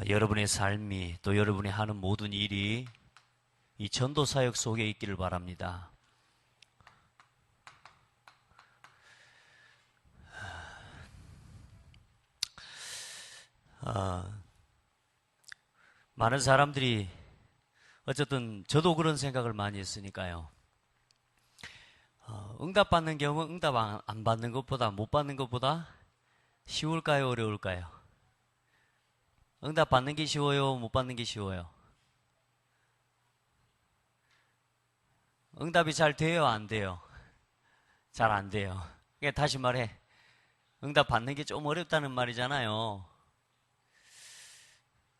여러분의 삶이 또 여러분이 하는 모든 일이 이 전도 사역 속에 있기를 바랍니다. 많은 사람들이 어쨌든 저도 그런 생각을 많이 했으니까요. 응답받는 경우 응답 안 받는 것보다 못 받는 것보다 쉬울까요? 어려울까요? 응답 받는 게 쉬워요? 못 받는 게 쉬워요? 응답이 잘 돼요? 안 돼요? 잘 안 돼요. 그러니까 다시 말해, 응답 받는 게 좀 어렵다는 말이잖아요.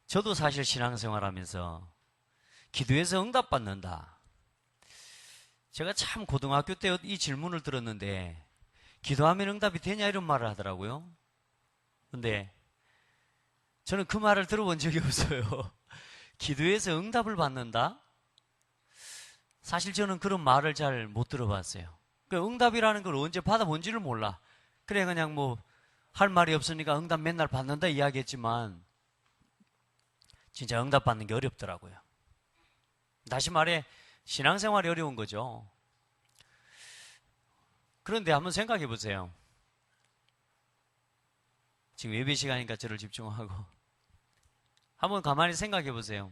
저도 사실 신앙생활 하면서 기도해서 응답 받는다. 제가 참 고등학교 때 이 질문을 들었는데 기도하면 응답이 되냐 이런 말을 하더라고요. 근데 저는 그 말을 들어본 적이 없어요. 기도해서 응답을 받는다? 사실 저는 그런 말을 잘 못 들어봤어요. 그 응답이라는 걸 언제 받아본지를 몰라. 그래 그냥 뭐 할 말이 없으니까 응답 맨날 받는다 이야기했지만 진짜 응답 받는 게 어렵더라고요. 다시 말해 신앙생활이 어려운 거죠. 그런데 한번 생각해 보세요. 지금 예배 시간이니까 저를 집중하고 한번 가만히 생각해 보세요.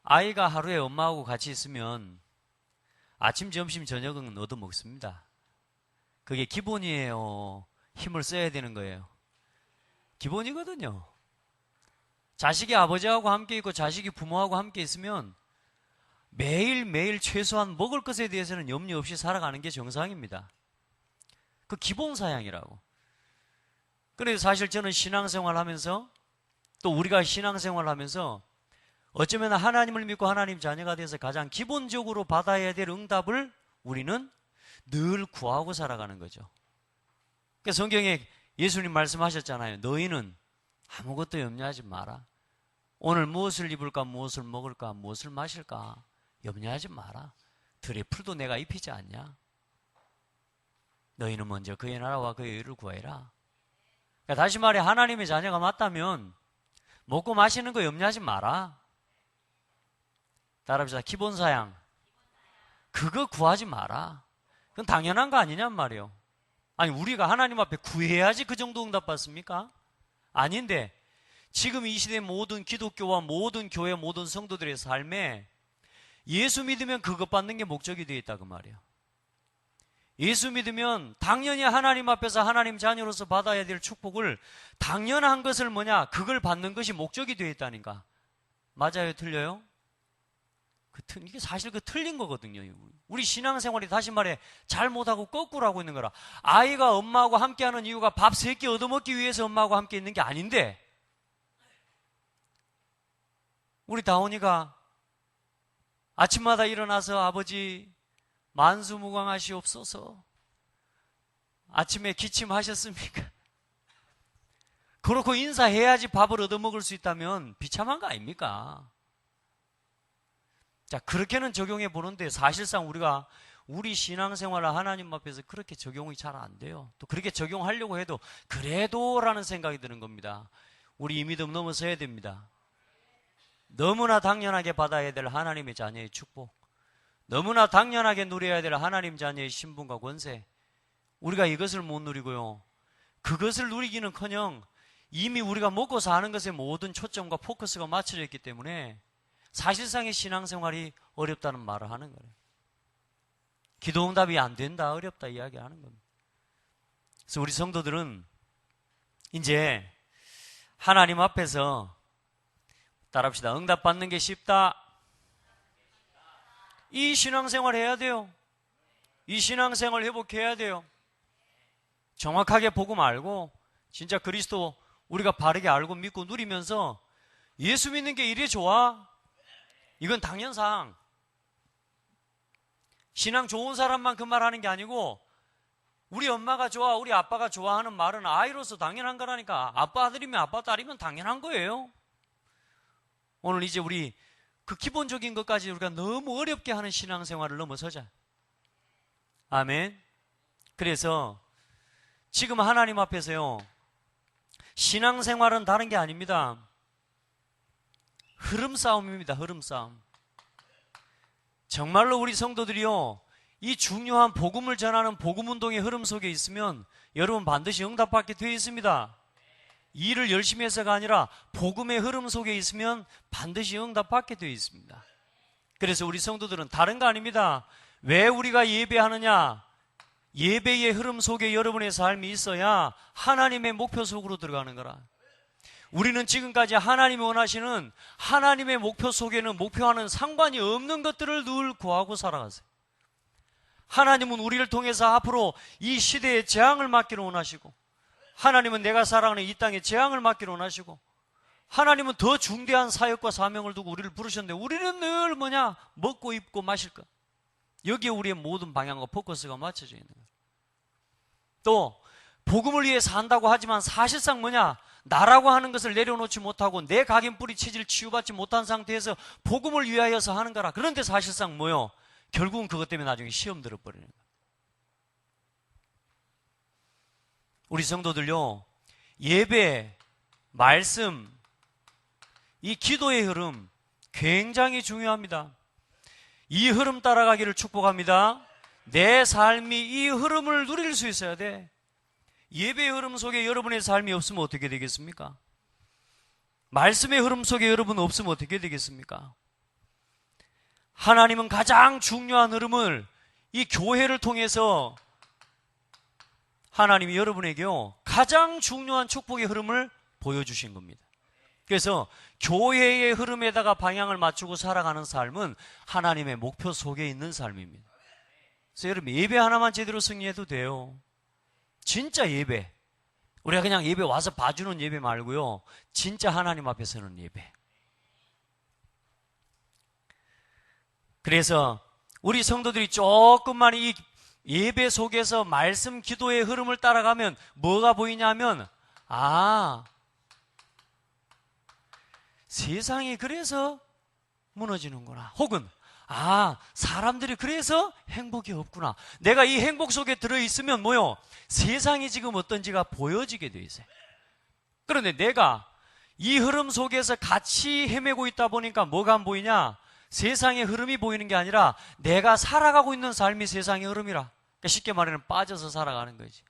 아이가 하루에 엄마하고 같이 있으면 아침, 점심, 저녁은 얻어먹습니다. 그게 기본이에요. 힘을 써야 되는 거예요. 기본이거든요. 자식이 아버지하고 함께 있고 자식이 부모하고 함께 있으면 매일매일 최소한 먹을 것에 대해서는 염려 없이 살아가는 게 정상입니다. 그 기본 사양이라고. 그래서 사실 저는 신앙생활 하면서 또 우리가 신앙생활 하면서 어쩌면 하나님을 믿고 하나님 자녀가 돼서 가장 기본적으로 받아야 될 응답을 우리는 늘 구하고 살아가는 거죠. 그러니까 성경에 예수님 말씀하셨잖아요. 너희는 아무것도 염려하지 마라. 오늘 무엇을 입을까, 무엇을 먹을까, 무엇을 마실까 염려하지 마라. 들의 풀도 내가 입히지 않냐. 너희는 먼저 그의 나라와 그의 의를 구하라. 그러니까 다시 말해 하나님의 자녀가 맞다면 먹고 마시는 거 염려하지 마라. 따라합시다. 기본 사양. 그거 구하지 마라. 그건 당연한 거 아니냔 말이에요. 아니 우리가 하나님 앞에 구해야지 그 정도 응답 받습니까? 아닌데 지금 이 시대 모든 기독교와 모든 교회 모든 성도들의 삶에 예수 믿으면 그것 받는 게 목적이 되어 있다 그 말이에요. 예수 믿으면 당연히 하나님 앞에서 하나님 자녀로서 받아야 될 축복을 당연한 것을 뭐냐? 그걸 받는 것이 목적이 되어 있다니까. 맞아요? 틀려요? 이게 사실 그 틀린 거거든요. 우리 신앙생활이 다시 말해 잘못하고 거꾸로 하고 있는 거라. 아이가 엄마하고 함께하는 이유가 밥 3끼 얻어먹기 위해서 엄마하고 함께 있는 게 아닌데 우리 다온이가 아침마다 일어나서 아버지 만수무강하시옵소서 아침에 기침하셨습니까? 그렇고 인사해야지 밥을 얻어먹을 수 있다면 비참한 거 아닙니까? 자, 그렇게는 적용해 보는데 사실상 우리가 우리 신앙생활을 하나님 앞에서 그렇게 적용이 잘 안 돼요. 또 그렇게 적용하려고 해도 그래도 라는 생각이 드는 겁니다. 우리 이 믿음 넘어서야 됩니다. 너무나 당연하게 받아야 될 하나님의 자녀의 축복, 너무나 당연하게 누려야 될 하나님 자녀의 신분과 권세, 우리가 이것을 못 누리고요. 그것을 누리기는커녕 이미 우리가 먹고 사는 것에 모든 초점과 포커스가 맞춰져 있기 때문에 사실상의 신앙생활이 어렵다는 말을 하는 거예요. 기도응답이 안 된다, 어렵다 이야기하는 겁니다. 그래서 우리 성도들은 이제 하나님 앞에서 따라합시다. 응답받는 게 쉽다. 이 신앙생활 해야 돼요. 이 신앙생활 회복해야 돼요. 정확하게 보고 말고 진짜 그리스도 우리가 바르게 알고 믿고 누리면서 예수 믿는 게 이래 좋아? 이건 당연상 신앙 좋은 사람만 그 말 하는 게 아니고 우리 엄마가 좋아, 우리 아빠가 좋아하는 말은 아이로서 당연한 거라니까. 아빠 아들이면 아빠 딸이면 당연한 거예요. 오늘 이제 우리 그 기본적인 것까지 우리가 너무 어렵게 하는 신앙생활을 넘어서자. 아멘. 그래서 지금 하나님 앞에서요 신앙생활은 다른 게 아닙니다. 흐름 싸움입니다. 흐름 싸움. 정말로 우리 성도들이요, 이 중요한 복음을 전하는 복음운동의 흐름 속에 있으면 여러분 반드시 응답받게 되어 있습니다. 일을 열심히 해서가 아니라 복음의 흐름 속에 있으면 반드시 응답받게 되어 있습니다. 그래서 우리 성도들은 다른 거 아닙니다. 왜 우리가 예배하느냐? 예배의 흐름 속에 여러분의 삶이 있어야 하나님의 목표 속으로 들어가는 거라. 우리는 지금까지 하나님이 원하시는 하나님의 목표 속에는 목표와는 상관이 없는 것들을 늘 구하고 살아가세요. 하나님은 우리를 통해서 앞으로 이 시대에 재앙을 막기를 원하시고, 하나님은 내가 살아가는 이 땅에 재앙을 막기를 원하시고, 하나님은 더 중대한 사역과 사명을 두고 우리를 부르셨는데 우리는 늘 뭐냐? 먹고 입고 마실 것. 여기에 우리의 모든 방향과 포커스가 맞춰져 있는 거예요. 또 복음을 위해 산다고 하지만 사실상 뭐냐? 나라고 하는 것을 내려놓지 못하고 내 각인 뿌리 체질 치유받지 못한 상태에서 복음을 위하여서 하는 거라. 그런데 사실상 뭐요? 결국은 그것 때문에 나중에 시험 들어버리는 거예요. 우리 성도들요, 예배, 말씀, 이 기도의 흐름 굉장히 중요합니다. 이 흐름 따라가기를 축복합니다. 내 삶이 이 흐름을 누릴 수 있어야 돼. 예배의 흐름 속에 여러분의 삶이 없으면 어떻게 되겠습니까? 말씀의 흐름 속에 여러분 없으면 어떻게 되겠습니까? 하나님은 가장 중요한 흐름을 이 교회를 통해서 하나님이 여러분에게요, 가장 중요한 축복의 흐름을 보여주신 겁니다. 그래서 교회의 흐름에다가 방향을 맞추고 살아가는 삶은 하나님의 목표 속에 있는 삶입니다. 그래서 여러분 예배 하나만 제대로 승리해도 돼요. 진짜 예배. 우리가 그냥 예배 와서 봐주는 예배 말고요, 진짜 하나님 앞에 서는 예배. 그래서 우리 성도들이 조금만 이 예배 속에서 말씀 기도의 흐름을 따라가면 뭐가 보이냐면, 세상이 그래서 무너지는구나. 혹은 사람들이 그래서 행복이 없구나. 내가 이 행복 속에 들어있으면 뭐요? 세상이 지금 어떤지가 보여지게 돼 있어요. 그런데 내가 이 흐름 속에서 같이 헤매고 있다 보니까 뭐가 안 보이냐? 세상의 흐름이 보이는 게 아니라 내가 살아가고 있는 삶이 세상의 흐름이라. 그러니까 쉽게 말하면 빠져서 살아가는 거지.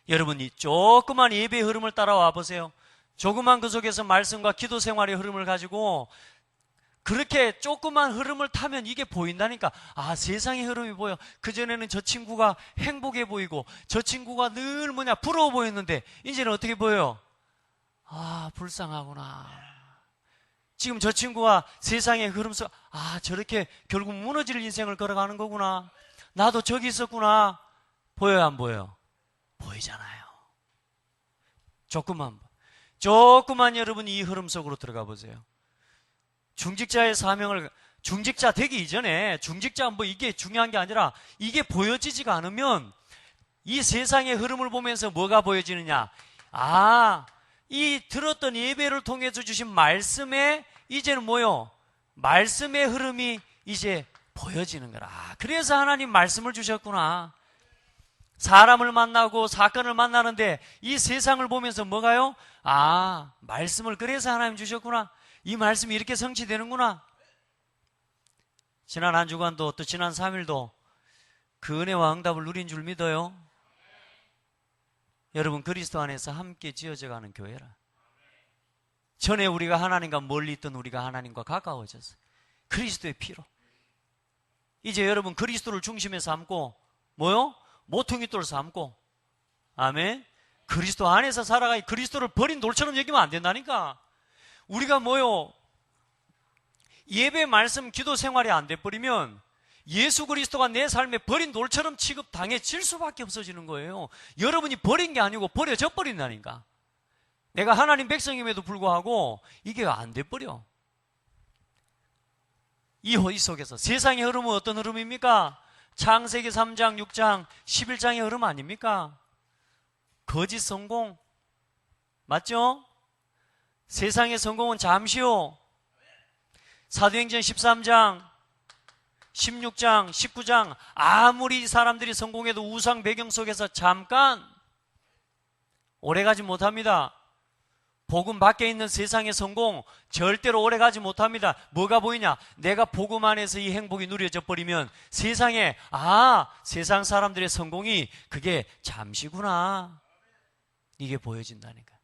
여러분이 조그만 예배의 흐름을 따라와 보세요. 조그만 그 속에서 말씀과 기도 생활의 흐름을 가지고 그렇게 조그만 흐름을 타면 이게 보인다니까. 세상의 흐름이 보여. 그전에는 저 친구가 행복해 보이고 저 친구가 늘 부러워 보였는데 이제는 어떻게 보여요? 불쌍하구나. 지금 저 친구가 세상의 흐름 속 저렇게 결국 무너질 인생을 걸어가는 거구나. 나도 저기 있었구나. 보여요, 안 보여요? 보이잖아요. 조금만 여러분이 이 흐름 속으로 들어가 보세요. 중직자의 사명을, 중직자 되기 이전에, 중직자 이게 중요한 게 아니라 이게 보여지지가 않으면 이 세상의 흐름을 보면서 뭐가 보여지느냐? 이 들었던 예배를 통해서 주신 말씀에 이제는 뭐요? 말씀의 흐름이 이제 보여지는 거라. 그래서 하나님 말씀을 주셨구나. 사람을 만나고 사건을 만나는데 이 세상을 보면서 뭐가요? 말씀을 그래서 하나님 주셨구나. 이 말씀이 이렇게 성취되는구나. 지난 한 주간도 또 지난 3일도 그 은혜와 응답을 누린 줄 믿어요. 여러분, 그리스도 안에서 함께 지어져가는 교회라. 전에 우리가 하나님과 멀리 있던 우리가 하나님과 가까워졌어요. 그리스도의 피로. 이제 여러분 그리스도를 중심에 삼고 뭐요? 모퉁이돌 삼고, 아멘. 그리스도 안에서 살아가. 그리스도를 버린 돌처럼 여기면 안 된다니까. 우리가 뭐요? 예배, 말씀, 기도 생활이 안 돼버리면 예수 그리스도가 내 삶에 버린 돌처럼 취급당해질 수밖에 없어지는 거예요. 여러분이 버린 게 아니고 버려져 버린다니까. 내가 하나님 백성임에도 불구하고 이게 안 돼버려. 이 속에서 세상의 흐름은 어떤 흐름입니까? 창세기 3장, 6장, 11장의 흐름 아닙니까? 거짓 성공. 맞죠? 세상의 성공은 잠시요. 사도행전 13장, 16장, 19장 아무리 사람들이 성공해도 우상 배경 속에서 잠깐 오래가지 못합니다. 복음 밖에 있는 세상의 성공 절대로 오래 가지 못합니다. 뭐가 보이냐? 내가 복음 안에서 이 행복이 누려져 버리면 세상에 세상 사람들의 성공이 그게 잠시구나, 이게 보여진다니까.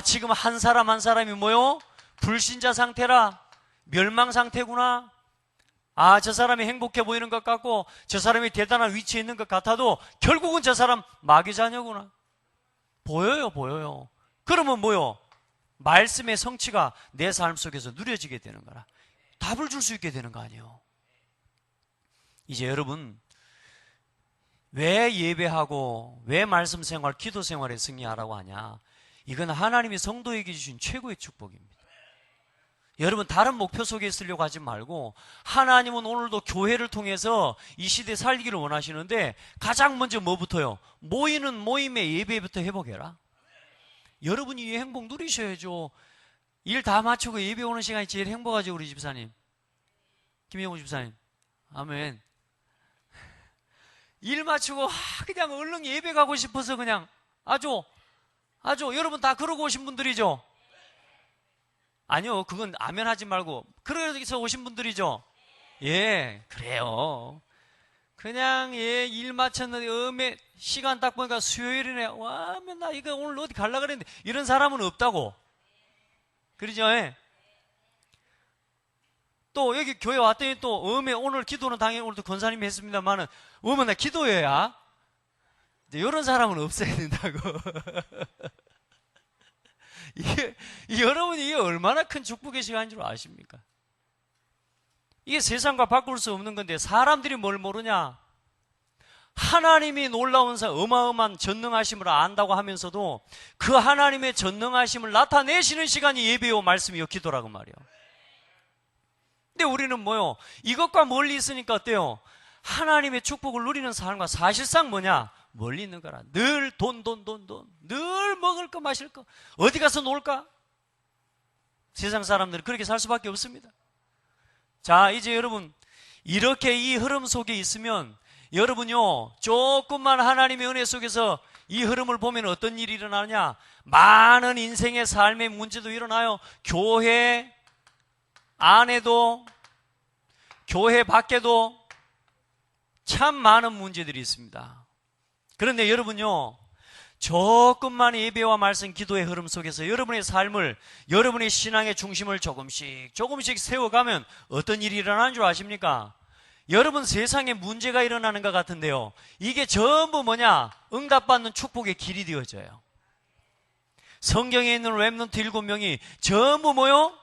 지금 한 사람 한 사람이 뭐요? 불신자 상태라, 멸망 상태구나. 저 사람이 행복해 보이는 것 같고 저 사람이 대단한 위치에 있는 것 같아도 결국은 저 사람 마귀 자녀구나. 보여요. 그러면 뭐요? 말씀의 성취가 내 삶 속에서 누려지게 되는 거라. 답을 줄 수 있게 되는 거 아니에요. 이제 여러분, 왜 예배하고 왜 말씀 생활, 기도 생활에 승리하라고 하냐? 이건 하나님이 성도에게 주신 최고의 축복입니다. 여러분, 다른 목표 속에 있으려고 하지 말고 하나님은 오늘도 교회를 통해서 이 시대 살기를 원하시는데 가장 먼저 뭐부터요? 모이는 모임의 예배부터 회복해라. 여러분이 이 행복 누리셔야죠. 일 다 마치고 예배 오는 시간이 제일 행복하죠, 우리 집사님. 김영우 집사님. 아멘. 일 마치고 그냥 얼른 예배 가고 싶어서 그냥 아주 여러분 다 그러고 오신 분들이죠? 아니요, 그건 아멘 하지 말고 그러기서 오신 분들이죠? 예, 그래요. 그냥 일 마쳤는데 시간 딱 보니까 수요일이네. 나 이거 오늘 어디 갈라 그랬는데 이런 사람은 없다고. 그러죠? 예. 또 여기 교회 왔더니 또 오늘 기도는 당연히 오늘도 권사님이 했습니다만은 나 기도해야. 이런 사람은 없어야 된다고. 여러분이 이게 얼마나 큰 축복의 시간인 줄 아십니까? 이게 세상과 바꿀 수 없는 건데 사람들이 뭘 모르냐? 하나님이 놀라운 어마어마한 전능하심을 안다고 하면서도 그 하나님의 전능하심을 나타내시는 시간이 예배요, 말씀이요, 기도라고 말이요. 근데 우리는 뭐요? 이것과 멀리 있으니까 어때요? 하나님의 축복을 누리는 삶과 사실상 뭐냐? 멀리 있는 거라. 늘 돈. 늘 먹을 거 마실 거. 어디 가서 놀까? 세상 사람들은 그렇게 살 수밖에 없습니다. 자, 이제 여러분, 이렇게 이 흐름 속에 있으면 여러분요, 조금만 하나님의 은혜 속에서 이 흐름을 보면 어떤 일이 일어나느냐? 많은 인생의 삶의 문제도 일어나요. 교회 안에도 교회 밖에도 참 많은 문제들이 있습니다. 그런데 여러분요, 조금만 예배와 말씀, 기도의 흐름 속에서 여러분의 삶을, 여러분의 신앙의 중심을 조금씩 세워가면 어떤 일이 일어나는 줄 아십니까? 여러분, 세상에 문제가 일어나는 것 같은데요, 이게 전부 뭐냐? 응답받는 축복의 길이 되어져요. 성경에 있는 렘넌트 7명이 전부 뭐요?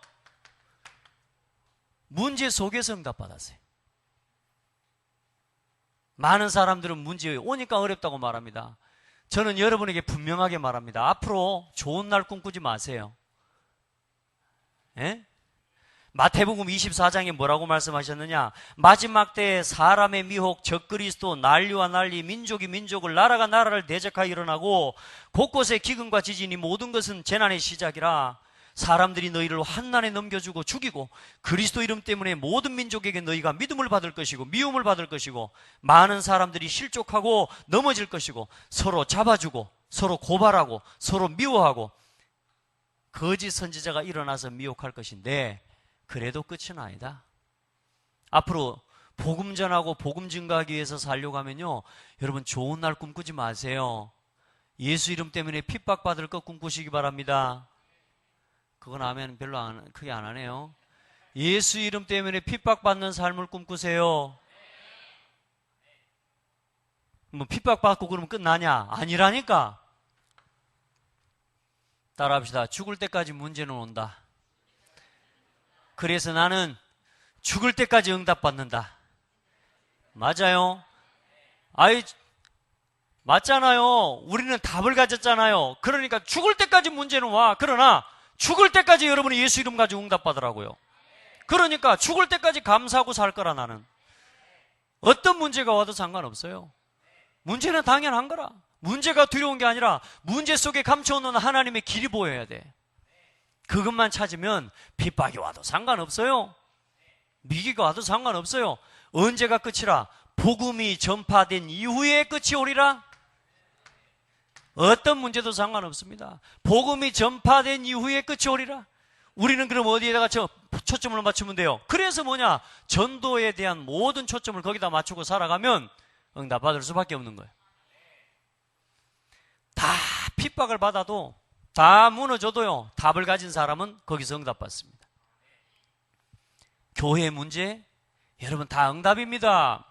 문제 속에서 응답받았어요. 많은 사람들은 문제 오니까 어렵다고 말합니다. 저는 여러분에게 분명하게 말합니다. 앞으로 좋은 날 꿈꾸지 마세요. 예? 마태복음 24장에 뭐라고 말씀하셨느냐? 마지막 때에 사람의 미혹, 적그리스도, 난리와 난리, 민족이 민족을, 나라가 나라를 대적하여 일어나고 곳곳에 기근과 지진이, 모든 것은 재난의 시작이라. 사람들이 너희를 환난에 넘겨주고 죽이고 그리스도 이름 때문에 모든 민족에게 너희가 믿음을 받을 것이고 미움을 받을 것이고 많은 사람들이 실족하고 넘어질 것이고 서로 잡아주고 서로 고발하고 서로 미워하고 거짓 선지자가 일어나서 미혹할 것인데, 그래도 끝은 아니다. 앞으로 복음 전하고 복음 증거하기 위해서 살려고 하면요, 여러분 좋은 날 꿈꾸지 마세요. 예수 이름 때문에 핍박받을 것 꿈꾸시기 바랍니다. 그건 아멘 별로 크게 안 하네요. 예수 이름 때문에 핍박받는 삶을 꿈꾸세요. 뭐 핍박받고 그러면 끝나냐? 아니라니까. 따라합시다. 죽을 때까지 문제는 온다. 그래서 나는 죽을 때까지 응답받는다. 맞아요? 맞잖아요. 우리는 답을 가졌잖아요. 그러니까 죽을 때까지 문제는 와. 그러나 죽을 때까지 여러분이 예수 이름 가지고 응답받으라고요. 그러니까 죽을 때까지 감사하고 살 거라. 나는 어떤 문제가 와도 상관없어요. 문제는 당연한 거라. 문제가 두려운 게 아니라 문제 속에 감춰놓는 하나님의 길이 보여야 돼. 그것만 찾으면 핍박이 와도 상관없어요. 위기가 와도 상관없어요. 언제가 끝이라? 복음이 전파된 이후에 끝이 오리라. 어떤 문제도 상관없습니다. 복음이 전파된 이후에 끝이 오리라. 우리는 그럼 어디에다가 초점을 맞추면 돼요? 그래서 뭐냐? 전도에 대한 모든 초점을 거기다 맞추고 살아가면 응답받을 수밖에 없는 거예요. 다 핍박을 받아도, 다 무너져도요, 답을 가진 사람은 거기서 응답받습니다. 교회 문제, 여러분 다 응답입니다.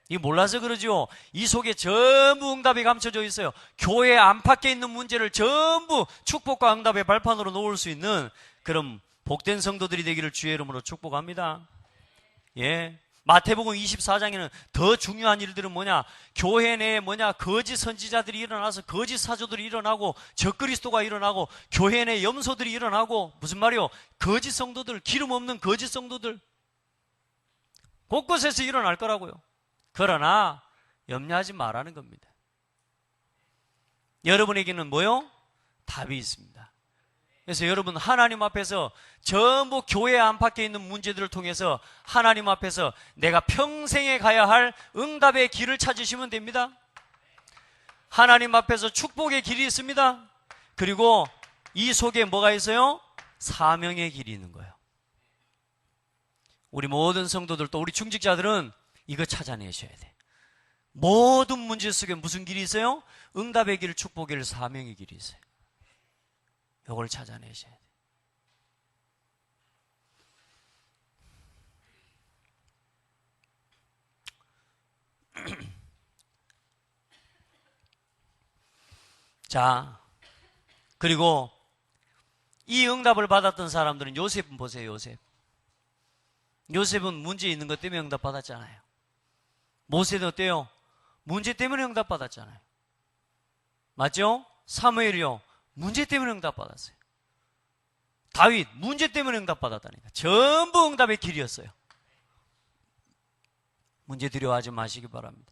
이 몰라서 그러죠. 이 속에 전부 응답이 감춰져 있어요. 교회 안팎에 있는 문제를 전부 축복과 응답의 발판으로 놓을 수 있는 그런 복된 성도들이 되기를 주의 이름으로 축복합니다. 예. 마태복음 24장에는 더 중요한 일들은 뭐냐? 교회 내에 뭐냐? 거짓 선지자들이 일어나서 거짓 사도들이 일어나고 적그리스도가 일어나고 교회 내 염소들이 일어나고, 무슨 말이요? 거짓 성도들, 기름 없는 거짓 성도들 곳곳에서 일어날 거라고요. 그러나 염려하지 말라는 겁니다. 여러분에게는 뭐요? 답이 있습니다. 그래서 여러분 하나님 앞에서 전부 교회 안팎에 있는 문제들을 통해서 하나님 앞에서 내가 평생에 가야 할 응답의 길을 찾으시면 됩니다. 하나님 앞에서 축복의 길이 있습니다. 그리고 이 속에 뭐가 있어요? 사명의 길이 있는 거예요. 우리 모든 성도들, 또 우리 중직자들은 이거 찾아내셔야 돼. 모든 문제 속에 무슨 길이 있어요? 응답의 길, 축복의 길, 사명의 길이 있어요. 이걸 찾아내셔야 돼. 자, 그리고 이 응답을 받았던 사람들은 요셉은 보세요. 요셉은 문제 있는 것 때문에 응답 받았잖아요. 모세도 어때요? 문제 때문에 응답 받았잖아요. 맞죠? 사무엘이요, 문제 때문에 응답 받았어요. 다윗 문제 때문에 응답 받았다니까. 전부 응답의 길이었어요. 문제 두려워하지 마시기 바랍니다.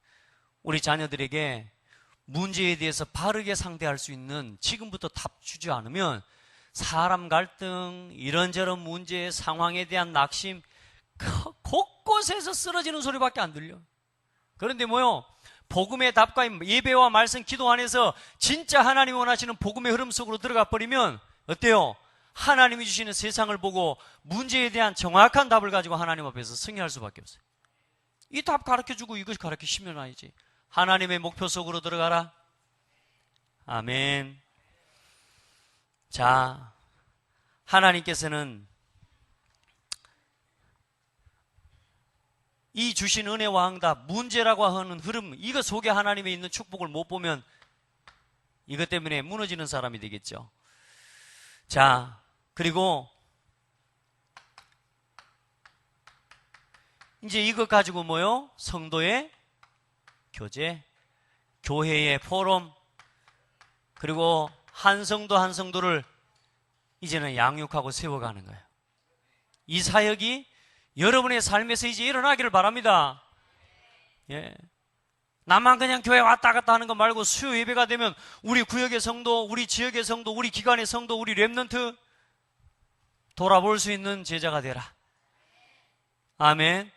우리 자녀들에게 문제에 대해서 바르게 상대할 수 있는 지금부터 답 주지 않으면 사람 갈등, 이런저런 문제, 상황에 대한 낙심, 곳곳에서 쓰러지는 소리밖에 안 들려. 그런데 뭐요? 복음의 답과 예배와 말씀, 기도 안에서 진짜 하나님이 원하시는 복음의 흐름 속으로 들어가 버리면 어때요? 하나님이 주시는 세상을 보고 문제에 대한 정확한 답을 가지고 하나님 앞에서 승리할 수밖에 없어요. 이 답 가르쳐주고 이것 가르치시면 아니지. 하나님의 목표 속으로 들어가라. 아멘. 자, 하나님께서는 이 주신 은혜와 응답, 문제라고 하는 흐름, 이거 속에 하나님의 있는 축복을 못 보면 이것 때문에 무너지는 사람이 되겠죠. 자, 그리고 이제 이것 가지고 뭐요? 성도의 교제, 교회의 포럼, 그리고 한 성도 한 성도를 이제는 양육하고 세워가는 거예요. 이 사역이 여러분의 삶에서 이제 일어나기를 바랍니다. 예. 나만 그냥 교회 왔다 갔다 하는 거 말고 수요 예배가 되면 우리 구역의 성도, 우리 지역의 성도, 우리 기관의 성도, 우리 렘넌트 돌아볼 수 있는 제자가 되라. 아멘.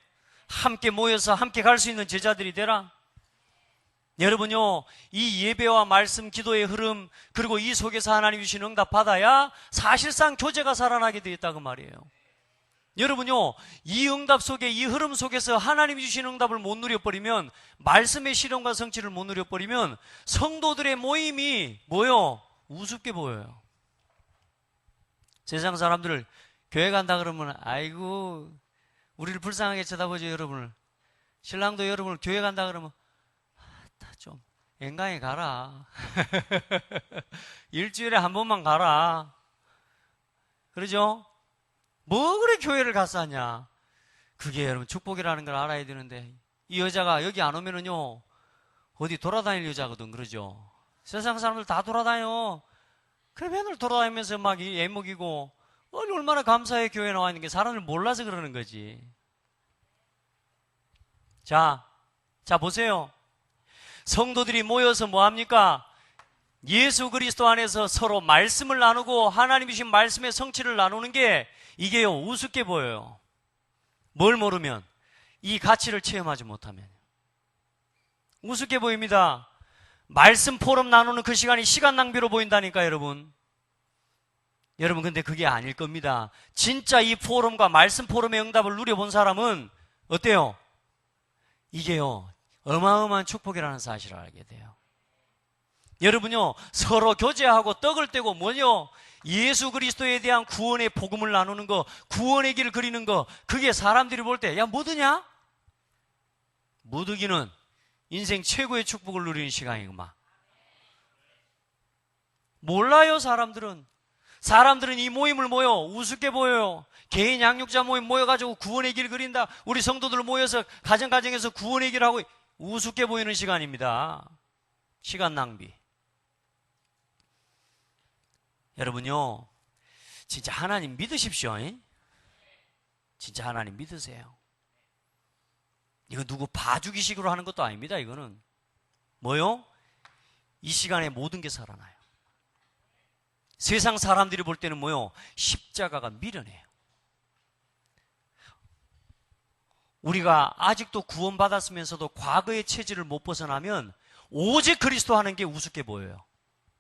함께 모여서 함께 갈 수 있는 제자들이 되라. 여러분요, 이 예배와 말씀, 기도의 흐름, 그리고 이 속에서 하나님 주신 응답 받아야 사실상 교제가 살아나게 되어 있다고 말이에요. 여러분요, 이 응답 속에, 이 흐름 속에서 하나님이 주신 응답을 못 누려버리면, 말씀의 실현과 성취를 못 누려버리면 성도들의 모임이 뭐요? 우습게 보여요. 세상 사람들을 교회 간다 그러면 아이고 우리를 불쌍하게 쳐다보죠. 여러분을, 신랑도 여러분을 교회 간다 그러면 좀 엔간히 가라. 일주일에 한 번만 가라. 그러죠? 뭐 그래 교회를 갔어 하냐. 그게 여러분 축복이라는 걸 알아야 되는데, 이 여자가 여기 안 오면은요 어디 돌아다닐 여자거든. 그러죠? 세상 사람들 다 돌아다녀. 그래 맨날 돌아다니면서 막 애먹이고, 얼마나 감사해 교회에 나와 있는 게. 사람을 몰라서 그러는 거지. 자 보세요. 성도들이 모여서 뭐합니까? 예수 그리스도 안에서 서로 말씀을 나누고 하나님이 주신 말씀의 성취를 나누는 게, 이게요 우습게 보여요. 뭘 모르면, 이 가치를 체험하지 못하면 우습게 보입니다. 말씀 포럼 나누는 그 시간이 시간 낭비로 보인다니까, 여러분. 여러분, 근데 그게 아닐 겁니다. 진짜 이 포럼과 말씀 포럼의 응답을 누려본 사람은 어때요? 이게요, 어마어마한 축복이라는 사실을 알게 돼요. 여러분요, 서로 교제하고 떡을 떼고 뭐요? 예수 그리스도에 대한 구원의 복음을 나누는 거, 구원의 길을 그리는 거, 그게 사람들이 볼 때, 야, 뭐 드냐? 뭐 드기는 인생 최고의 축복을 누리는 시간이구만. 몰라요, 사람들은. 사람들은 이 모임을 모여 우습게 보여요. 개인 양육자 모임 모여가지고 구원의 길 그린다. 우리 성도들 모여서 가정에서 구원의 길 하고 우습게 보이는 시간입니다. 시간 낭비. 여러분요, 진짜 하나님 믿으십시오. 진짜 하나님 믿으세요. 이거 누구 봐주기식으로 하는 것도 아닙니다. 이거는 뭐요? 이 시간에 모든 게 살아나요. 세상 사람들이 볼 때는 뭐요? 십자가가 미련해요. 우리가 아직도 구원받았으면서도 과거의 체질을 못 벗어나면 오직 그리스도 하는 게 우습게 보여요.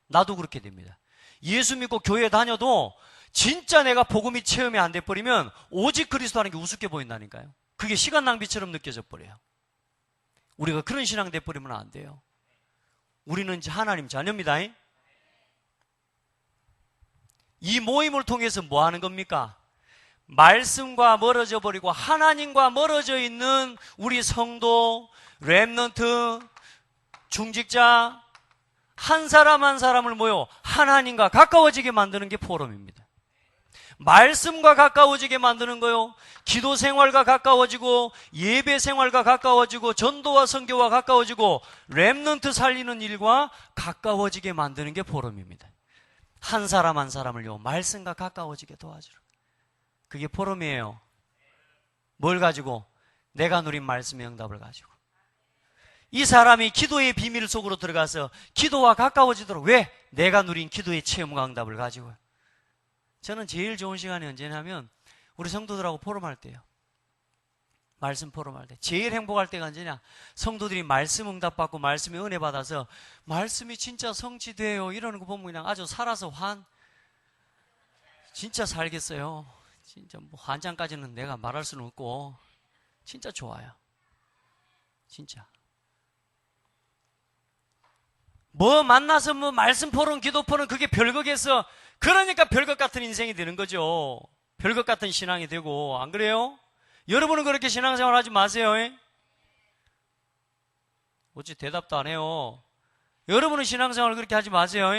나도 그렇게 됩니다. 예수 믿고 교회 다녀도 진짜 내가 복음이 체험이 안 돼버리면 오직 그리스도 하는 게 우습게 보인다니까요. 그게 시간 낭비처럼 느껴져 버려요. 우리가 그런 신앙 돼버리면 안 돼요. 우리는 이제 하나님 자녀입니다. 이 모임을 통해서 뭐 하는 겁니까? 말씀과 멀어져 버리고 하나님과 멀어져 있는 우리 성도, 렘넌트, 중직자 한 사람 한 사람을 모여 하나님과 가까워지게 만드는 게 포럼입니다. 말씀과 가까워지게 만드는 거요. 기도 생활과 가까워지고 예배 생활과 가까워지고 전도와 선교와 가까워지고 렘넌트 살리는 일과 가까워지게 만드는 게 포럼입니다. 한 사람 한 사람을요, 말씀과 가까워지게 도와주라. 그게 포럼이에요. 뭘 가지고? 내가 누린 말씀의 응답을 가지고. 이 사람이 기도의 비밀 속으로 들어가서 기도와 가까워지도록. 왜? 내가 누린 기도의 체험과 응답을 가지고요. 저는 제일 좋은 시간이 언제냐면 우리 성도들하고 포럼할 때요. 말씀 포럼할 때. 제일 행복할 때가 언제냐? 성도들이 말씀 응답받고 말씀의 은혜 받아서 말씀이 진짜 성취돼요 이러는 거 보면 그냥 아주 살아서 진짜 살겠어요. 진짜 뭐 환장까지는 내가 말할 수는 없고 진짜 좋아요. 진짜. 뭐 만나서 뭐 말씀 포럼, 기도 포럼 그게 별거겠어. 그러니까 별것 같은 인생이 되는 거죠. 별것 같은 신앙이 되고, 안 그래요? 여러분은 그렇게 신앙생활 하지 마세요. 어찌 대답도 안 해요. 여러분은 신앙생활 그렇게 하지 마세요.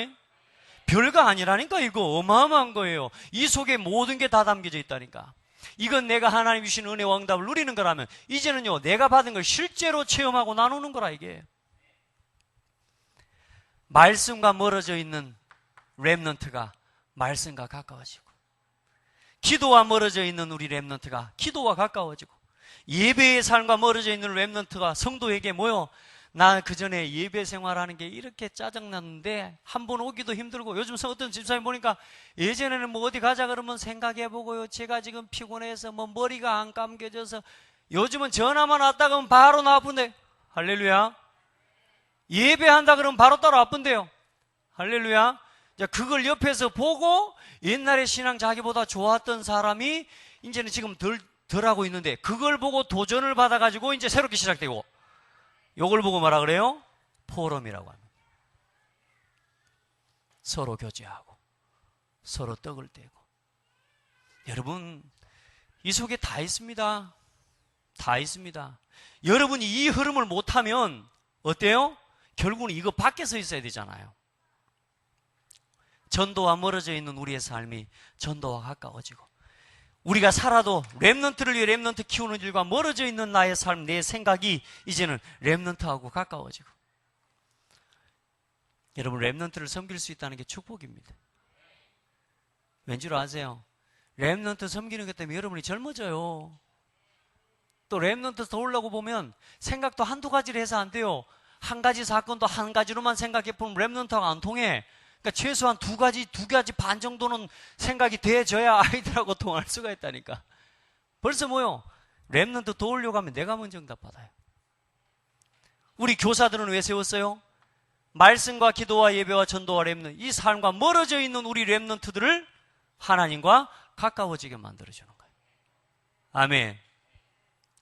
별거 아니라니까. 이거 어마어마한 거예요. 이 속에 모든 게 다 담겨져 있다니까. 이건 내가 하나님 주신 은혜와 응답을 누리는 거라면 이제는요, 내가 받은 걸 실제로 체험하고 나누는 거라. 이게 말씀과 멀어져 있는 렘넌트가 말씀과 가까워지고, 기도와 멀어져 있는 우리 렘넌트가 기도와 가까워지고, 예배의 삶과 멀어져 있는 렘넌트가 성도에게 모여 나 그전에 예배 생활하는 게 이렇게 짜증났는데 한 번 오기도 힘들고, 요즘 어떤 집사님 보니까 예전에는 뭐 어디 가자 그러면 생각해보고요, 제가 지금 피곤해서 뭐 머리가 안 감겨져서, 요즘은 전화만 왔다 그러면 바로 나 아픈데. 할렐루야. 예배한다 그러면 바로 따로 아픈데요. 할렐루야. 그걸 옆에서 보고 옛날에 신앙 자기보다 좋았던 사람이 이제는 지금 덜 하고 있는데, 그걸 보고 도전을 받아가지고 이제 새롭게 시작되고, 요걸 보고 뭐라 그래요? 포럼이라고 합니다. 서로 교제하고 서로 떡을 떼고. 여러분, 이 속에 다 있습니다. 다 있습니다. 여러분이 이 흐름을 못하면 어때요? 결국은 이거 밖에서 있어야 되잖아요. 전도와 멀어져 있는 우리의 삶이 전도와 가까워지고, 우리가 살아도 렘넌트를 위해 렘넌트 키우는 일과 멀어져 있는 나의 삶, 내 생각이 이제는 렘넌트하고 가까워지고. 여러분, 렘넌트를 섬길 수 있다는 게 축복입니다. 왠줄 아세요? 렘넌트 섬기는 것 때문에 여러분이 젊어져요. 또 렘넌트 도우려고 보면 생각도 한두 가지를 해서 안 돼요. 한 가지 사건도 한 가지로만 생각해보면 렘넌트하고 안 통해. 그러니까 최소한 두 가지 반 정도는 생각이 돼져야 아이들하고 통할 수가 있다니까. 벌써 뭐요? 렘넌트 도우려고 하면 내가 먼저 응답받아요. 우리 교사들은 왜 세웠어요? 말씀과 기도와 예배와 전도와 렘넌트, 이 삶과 멀어져 있는 우리 렘넌트들을 하나님과 가까워지게 만들어주는 거예요. 아멘.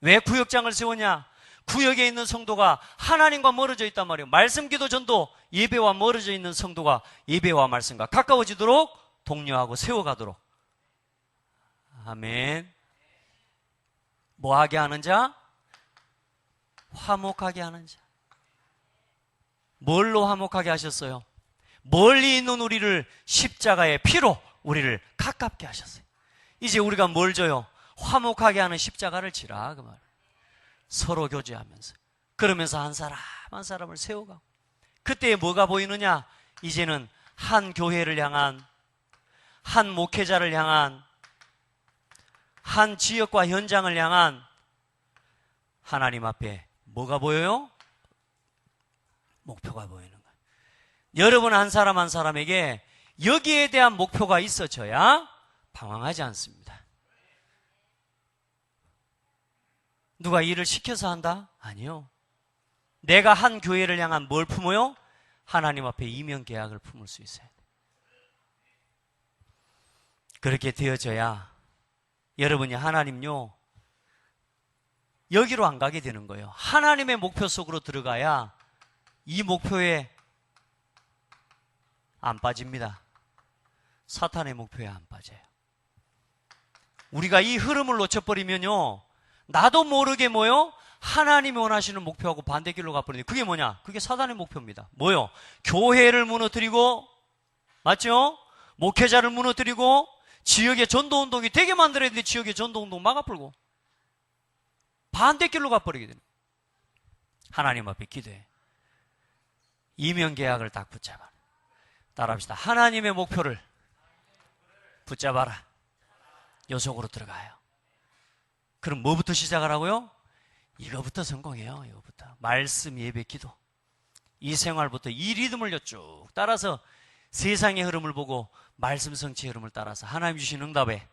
왜 구역장을 세우냐? 구역에 있는 성도가 하나님과 멀어져 있단 말이에요. 말씀, 기도, 전도, 예배와 멀어져 있는 성도가 예배와 말씀과 가까워지도록 독려하고 세워가도록. 아멘. 뭐하게 하는 자? 화목하게 하는 자. 뭘로 화목하게 하셨어요? 멀리 있는 우리를 십자가의 피로 우리를 가깝게 하셨어요. 이제 우리가 뭘 져요? 화목하게 하는 십자가를 지라 그 말. 서로 교제하면서, 그러면서 한 사람 한 사람을 세워가고. 그때 뭐가 보이느냐? 이제는 한 교회를 향한, 한 목회자를 향한, 한 지역과 현장을 향한 하나님 앞에 뭐가 보여요? 목표가 보이는 거예요. 여러분 한 사람 한 사람에게 여기에 대한 목표가 있어져야 방황하지 않습니다. 누가 일을 시켜서 한다? 아니요. 내가 한 교회를 향한 뭘 품어요? 하나님 앞에 이면 계약을 품을 수 있어요. 그렇게 되어져야 여러분이 하나님요, 여기로 안 가게 되는 거예요. 하나님의 목표 속으로 들어가야 이 목표에 안 빠집니다. 사탄의 목표에 안 빠져요. 우리가 이 흐름을 놓쳐버리면요, 나도 모르게 뭐요? 하나님이 원하시는 목표하고 반대길로 가버리는데, 그게 뭐냐? 그게 사단의 목표입니다. 뭐요? 교회를 무너뜨리고, 맞죠? 목회자를 무너뜨리고, 지역의 전도운동이 되게 만들어야 되는데 지역의 전도운동 막아버리고 반대길로 가버리게 되는 거예요. 하나님 앞에 기도해. 이면계약을 딱 붙잡아. 따라합시다. 하나님의 목표를 붙잡아라. 요 속으로 들어가요. 그럼 뭐부터 시작하라고요? 이거부터 성공해요. 이거부터. 말씀, 예배, 기도. 이 생활부터 이 리듬을 쭉 따라서 세상의 흐름을 보고 말씀 성취의 흐름을 따라서 하나님 주신 응답에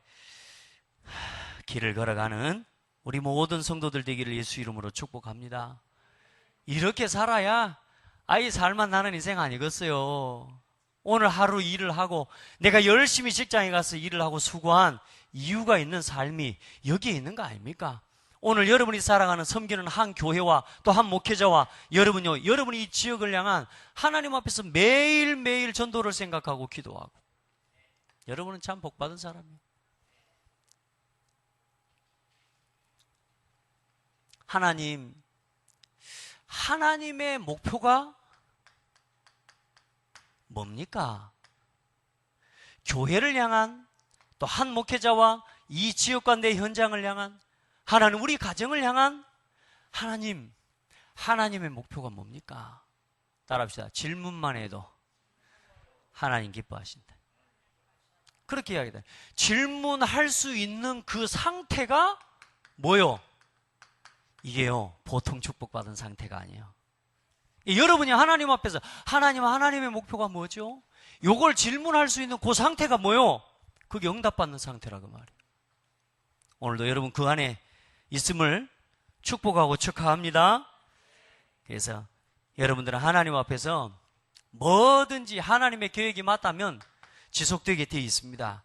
길을 걸어가는 우리 모든 성도들 되기를 예수 이름으로 축복합니다. 이렇게 살아야 아이 살만 나는 인생 아니겠어요. 오늘 하루 일을 하고 내가 열심히 직장에 가서 일을 하고 수고한 이유가 있는 삶이 여기에 있는 거 아닙니까? 오늘 여러분이 살아가는 섬기는 한 교회와 또 한 목회자와 여러분요, 여러분이 이 지역을 향한 하나님 앞에서 매일매일 전도를 생각하고 기도하고, 여러분은 참 복받은 사람이에요. 하나님의 목표가 뭡니까? 교회를 향한, 또 한 목회자와 이 지역과 내 현장을 향한, 하나님 우리 가정을 향한 하나님의 목표가 뭡니까? 따라합시다. 질문만 해도 하나님 기뻐하신다. 그렇게 이야기해요. 질문할 수 있는 그 상태가 뭐요? 이게요, 보통 축복받은 상태가 아니에요. 여러분이 하나님 앞에서 하나님의 목표가 뭐죠? 요걸 질문할 수 있는 그 상태가 뭐요? 그게 응답받는 상태라고 말이에요. 오늘도 여러분 그 안에 있음을 축복하고 축하합니다. 그래서 여러분들은 하나님 앞에서 뭐든지 하나님의 계획이 맞다면 지속되게 되어 있습니다.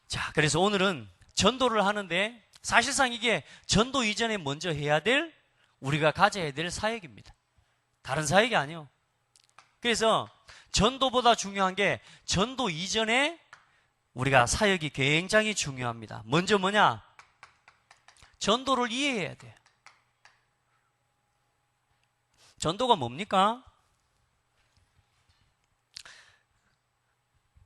자, 그래서 오늘은 전도를 하는데 사실상 이게 전도 이전에 먼저 해야 될, 우리가 가져야 될 사역입니다. 다른 사역이 아니에요. 그래서 전도보다 중요한 게 전도 이전에 우리가 사역이 굉장히 중요합니다. 먼저 뭐냐? 전도를 이해해야 돼요. 전도가 뭡니까?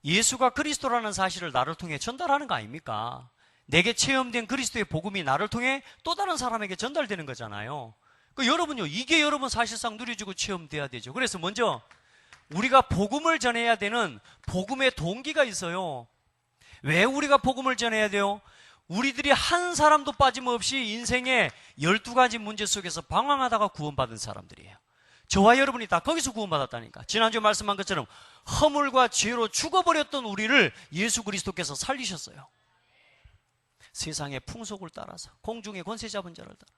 예수가 그리스도라는 사실을 나를 통해 전달하는 거 아닙니까? 내게 체험된 그리스도의 복음이 나를 통해 또 다른 사람에게 전달되는 거잖아요. 여러분요, 이게 여러분 사실상 누려지고 체험돼야 되죠. 그래서 먼저 우리가 복음을 전해야 되는 복음의 동기가 있어요. 왜 우리가 복음을 전해야 돼요? 우리들이 한 사람도 빠짐없이 인생의 12가지 문제 속에서 방황하다가 구원받은 사람들이에요. 저와 여러분이 다 거기서 구원받았다니까. 지난주에 말씀한 것처럼 허물과 죄로 죽어버렸던 우리를 예수 그리스도께서 살리셨어요. 세상의 풍속을 따라서, 공중의 권세 잡은 자를 따라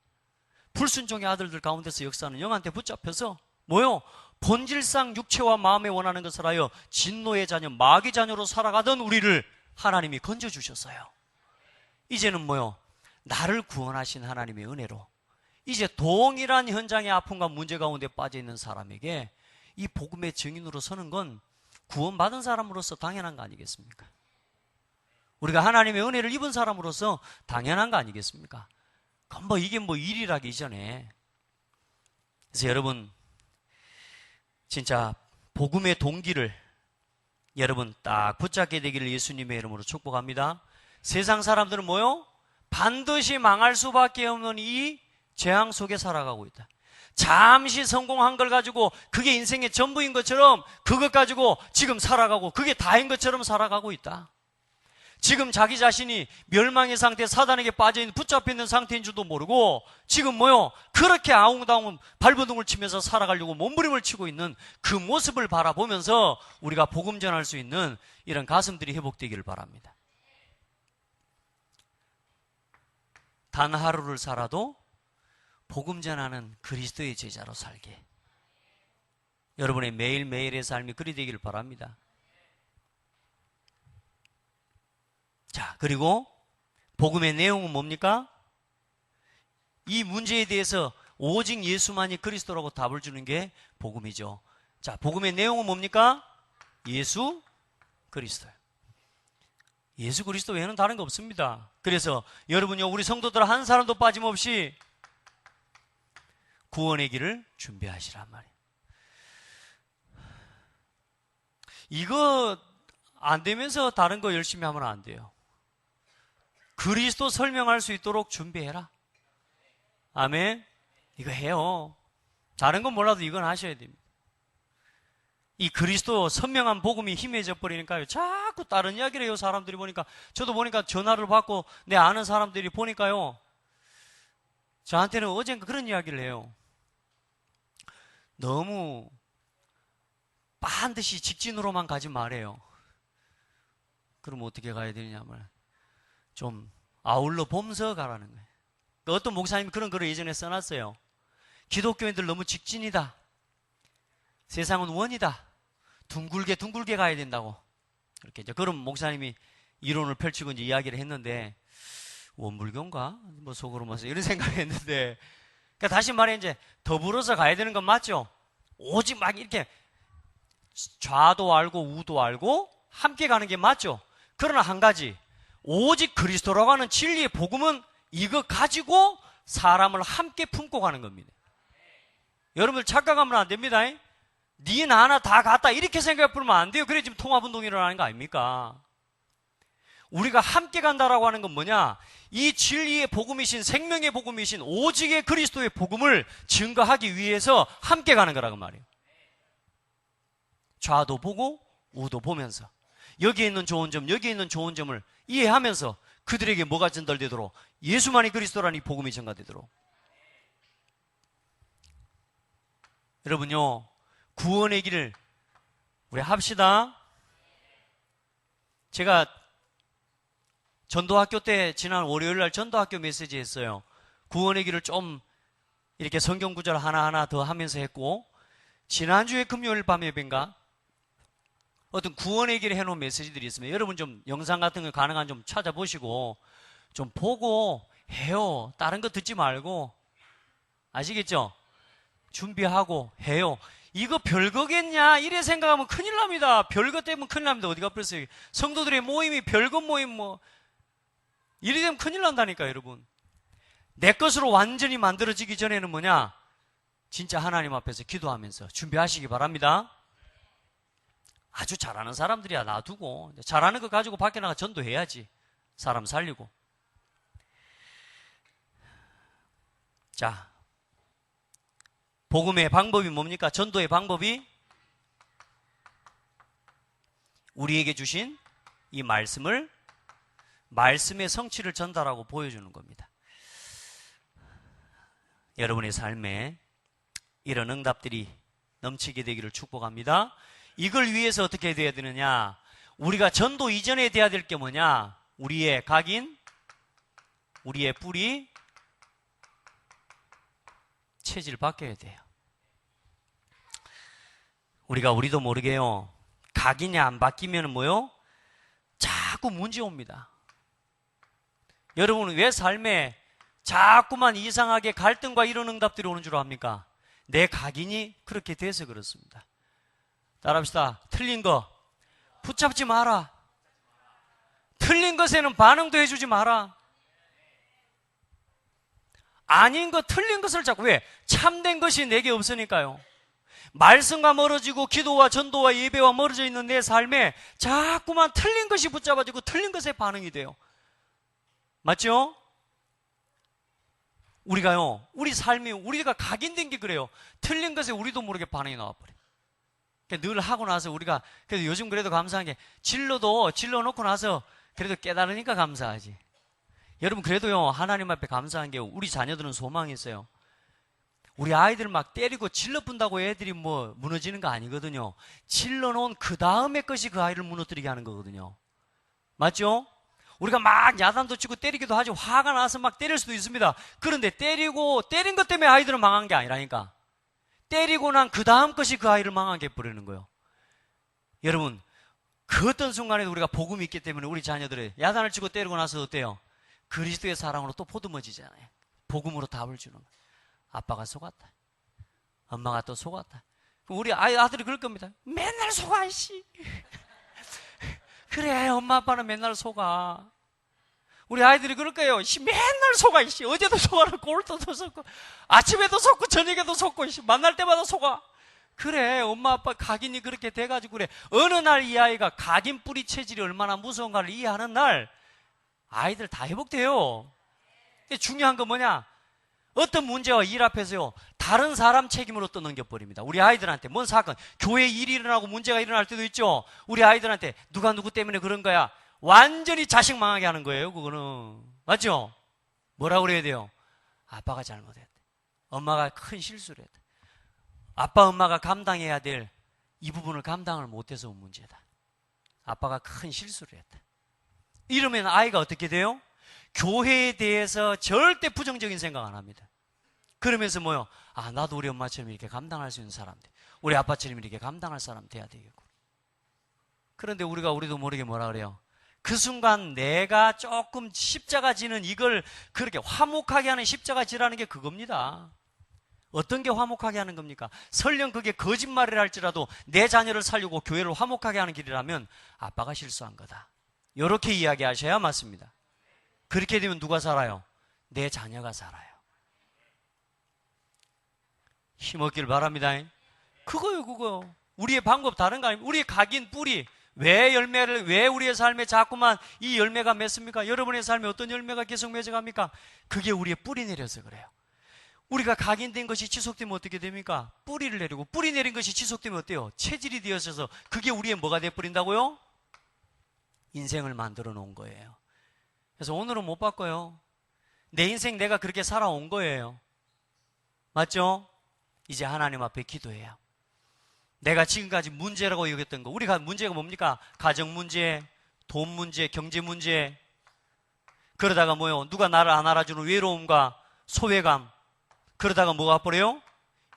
불순종의 아들들 가운데서 역사하는 영한테 붙잡혀서 뭐요? 본질상 육체와 마음에 원하는 것을 하여 진노의 자녀, 마귀 자녀로 살아가던 우리를 하나님이 건져주셨어요. 이제는 뭐요? 나를 구원하신 하나님의 은혜로 이제 동일한 현장의 아픔과 문제 가운데 빠져있는 사람에게 이 복음의 증인으로 서는 건 구원받은 사람으로서 당연한 거 아니겠습니까? 우리가 하나님의 은혜를 입은 사람으로서 당연한 거 아니겠습니까? 그럼 이게 일이라기 이전에. 그래서 여러분, 진짜 복음의 동기를 여러분 딱 붙잡게 되기를 예수님의 이름으로 축복합니다. 세상 사람들은 뭐요? 반드시 망할 수밖에 없는 이 재앙 속에 살아가고 있다. 잠시 성공한 걸 가지고 그게 인생의 전부인 것처럼 그것 가지고 지금 살아가고 그게 다인 것처럼 살아가고 있다. 지금 자기 자신이 멸망의 상태, 사단에게 빠져있는, 붙잡혀있는 상태인 줄도 모르고 지금 뭐요? 그렇게 아웅다웅 발버둥을 치면서 살아가려고 몸부림을 치고 있는 그 모습을 바라보면서 우리가 복음 전할 수 있는 이런 가슴들이 회복되기를 바랍니다. 단 하루를 살아도 복음 전하는 그리스도의 제자로 살게. 여러분의 매일매일의 삶이 그리 되기를 바랍니다. 자, 그리고 복음의 내용은 뭡니까? 이 문제에 대해서 오직 예수만이 그리스도라고 답을 주는 게 복음이죠. 자, 복음의 내용은 뭡니까? 예수 그리스도예요. 예수 그리스도 외에는 다른 거 없습니다. 그래서 여러분요, 우리 성도들 한 사람도 빠짐없이 구원의 길을 준비하시란 말이에요. 이거 안 되면서 다른 거 열심히 하면 안 돼요. 그리스도 설명할 수 있도록 준비해라. 아멘. 이거 해요. 다른 건 몰라도 이건 하셔야 됩니다. 이 그리스도 선명한 복음이 희미해져 버리니까요, 자꾸 다른 이야기를 해요. 사람들이 보니까. 저도 보니까 전화를 받고 내 아는 사람들이 보니까요, 저한테는 어젠가 그런 이야기를 해요. 너무 반드시 직진으로만 가지 말아요. 그럼 어떻게 가야 되느냐면 좀 아울러 보면서 가라는 거예요. 어떤 목사님이 그런 글을 예전에 써놨어요. 기독교인들 너무 직진이다. 세상은 원이다. 둥글게 가야 된다고. 이렇게 이제 그런 목사님이 이론을 펼치고 이제 이야기를 했는데, 원불교인가? 속으로 이런 생각을 했는데, 그러니까 다시 말해 이제 더불어서 가야 되는 건 맞죠? 오직 막 이렇게 좌도 알고 우도 알고 함께 가는 게 맞죠? 그러나 한 가지, 오직 그리스도라고 하는 진리의 복음은 이거 가지고 사람을 함께 품고 가는 겁니다. 여러분들 착각하면 안 됩니다. 니 나나 다 같다 이렇게 생각해 보면 안 돼요. 그래 지금 통합운동이 일어나는 거 아닙니까? 우리가 함께 간다라고 하는 건 뭐냐? 이 진리의 복음이신, 생명의 복음이신 오직의 그리스도의 복음을 증거하기 위해서 함께 가는 거라고 말이에요. 좌도 보고 우도 보면서 여기에 있는 좋은 점, 여기에 있는 좋은 점을 이해하면서 그들에게 뭐가 전달되도록, 예수만이 그리스도라는 이 복음이 전가되도록. 여러분요, 구원의 길을 우리 합시다. 제가 전도학교 때 지난 월요일날 전도학교 메시지 했어요. 구원의 길을 좀 이렇게 성경 구절 하나하나 더 하면서 했고, 지난주에 금요일 밤 예배인가 어떤 구원의 길을 해놓은 메시지들이 있으면 여러분 좀 영상 같은 거 가능한 좀 찾아보시고 좀 보고 해요. 다른 거 듣지 말고. 아시겠죠? 준비하고 해요. 이거 별거겠냐 이래 생각하면 큰일 납니다. 별거 때문에 큰일 납니다. 어디가 벌써요. 성도들의 모임이 별거 모임 이래 되면 큰일 난다니까. 여러분, 내 것으로 완전히 만들어지기 전에는 뭐냐, 진짜 하나님 앞에서 기도하면서 준비하시기 바랍니다. 아주 잘하는 사람들이야 놔두고, 잘하는 거 가지고 밖에 나가 전도해야지. 사람 살리고. 자, 복음의 방법이 뭡니까? 전도의 방법이 우리에게 주신 이 말씀을, 말씀의 성취를 전달하고 보여주는 겁니다. 여러분의 삶에 이런 응답들이 넘치게 되기를 축복합니다. 이걸 위해서 어떻게 돼야 되느냐? 우리가 전도 이전에 돼야 될 게 뭐냐? 우리의 각인, 우리의 뿌리, 체질 바뀌어야 돼요. 우리도 모르게요. 각인이 안 바뀌면 뭐요? 자꾸 문제 옵니다. 여러분은 왜 삶에 자꾸만 이상하게 갈등과 이런 응답들이 오는 줄 압니까? 내 각인이 그렇게 돼서 그렇습니다. 따라합시다. 틀린 거 붙잡지 마라. 틀린 것에는 반응도 해주지 마라. 아닌 것, 틀린 것을 자꾸 왜? 참된 것이 내게 없으니까요. 말씀과 멀어지고 기도와 전도와 예배와 멀어져 있는 내 삶에 자꾸만 틀린 것이 붙잡아지고 틀린 것에 반응이 돼요. 맞죠? 우리가요, 우리 삶이 우리가 각인된 게 그래요. 틀린 것에 우리도 모르게 반응이 나와버려요. 늘 하고 나서 우리가 그래도 요즘 그래도 감사한 게 질러놓고 나서 그래도 깨달으니까 감사하지. 여러분 그래도요 하나님 앞에 감사한 게 우리 자녀들은 소망이 있어요. 우리 아이들 막 때리고 질러뿐다고 애들이 뭐 무너지는 거 아니거든요. 질러놓은 그 다음에 것이 그 아이를 무너뜨리게 하는 거거든요. 맞죠? 우리가 막 야단도 치고 때리기도 하지 화가 나서 막 때릴 수도 있습니다. 그런데 때린 것 때문에 아이들은 망한 게 아니라니까. 때리고 난 그 다음 것이 그 아이를 망하게 해버리는 거예요. 여러분 그 어떤 순간에도 우리가 복음이 있기 때문에 우리 자녀들이 야단을 치고 때리고 나서 어때요? 그리스도의 사랑으로 또 보듬어지잖아요. 복음으로 답을 주는 거예요. 아빠가 속았다. 엄마가 또 속았다. 우리 아들이 그럴 겁니다. 맨날 속아, 이씨. 그래, 엄마 아빠는 맨날 속아. 우리 아이들이 그럴 거예요. 이씨, 맨날 속아, 이씨. 어제도 속아놓고, 오늘도 속고, 아침에도 속고, 저녁에도 속고, 이씨. 만날 때마다 속아. 그래, 엄마 아빠 각인이 그렇게 돼가지고 그래. 어느 날 이 아이가 각인 뿌리 체질이 얼마나 무서운가를 이해하는 날, 아이들 다 회복돼요. 중요한 건 뭐냐? 어떤 문제와 일 앞에서요, 다른 사람 책임으로 또 넘겨버립니다. 우리 아이들한테 뭔 사건, 교회 일이 일어나고 문제가 일어날 때도 있죠. 우리 아이들한테 누가 누구 때문에 그런 거야. 완전히 자식 망하게 하는 거예요, 그거는. 맞죠? 뭐라고 그래야 돼요? 아빠가 잘못했대. 엄마가 큰 실수를 했다. 아빠, 엄마가 감당해야 될 이 부분을 감당을 못해서 온 문제다. 아빠가 큰 실수를 했다. 이러면 아이가 어떻게 돼요? 교회에 대해서 절대 부정적인 생각 안 합니다. 그러면서 뭐요? 아, 나도 우리 엄마처럼 이렇게 감당할 수 있는 사람 돼. 우리 아빠처럼 이렇게 감당할 사람 돼야 되겠고. 그런데 우리도 모르게 뭐라 그래요? 그 순간 내가 조금 십자가 지는 이걸 그렇게 화목하게 하는 십자가 지라는 게 그겁니다. 어떤 게 화목하게 하는 겁니까? 설령 그게 거짓말이라 할지라도 내 자녀를 살리고 교회를 화목하게 하는 길이라면 아빠가 실수한 거다. 이렇게 이야기하셔야 맞습니다. 그렇게 되면 누가 살아요? 내 자녀가 살아요. 힘없길 바랍니다. 그거요. 우리의 방법 다른 거 아닙니까? 우리의 각인 뿌리. 왜 우리의 삶에 자꾸만 이 열매가 맺습니까? 여러분의 삶에 어떤 열매가 계속 맺어갑니까? 그게 우리의 뿌리 내려서 그래요. 우리가 각인된 것이 지속되면 어떻게 됩니까? 뿌리를 내리고, 뿌리 내린 것이 지속되면 어때요? 체질이 되어져서 그게 우리의 뭐가 돼버린다고요? 인생을 만들어 놓은 거예요. 그래서 오늘은 못 바꿔요. 내 인생 내가 그렇게 살아온 거예요. 맞죠? 이제 하나님 앞에 기도해요. 내가 지금까지 문제라고 여겼던 거, 우리가 문제가 뭡니까? 가정 문제, 돈 문제, 경제 문제. 그러다가 뭐요? 누가 나를 안 알아주는 외로움과 소외감. 그러다가 뭐가 와버려요?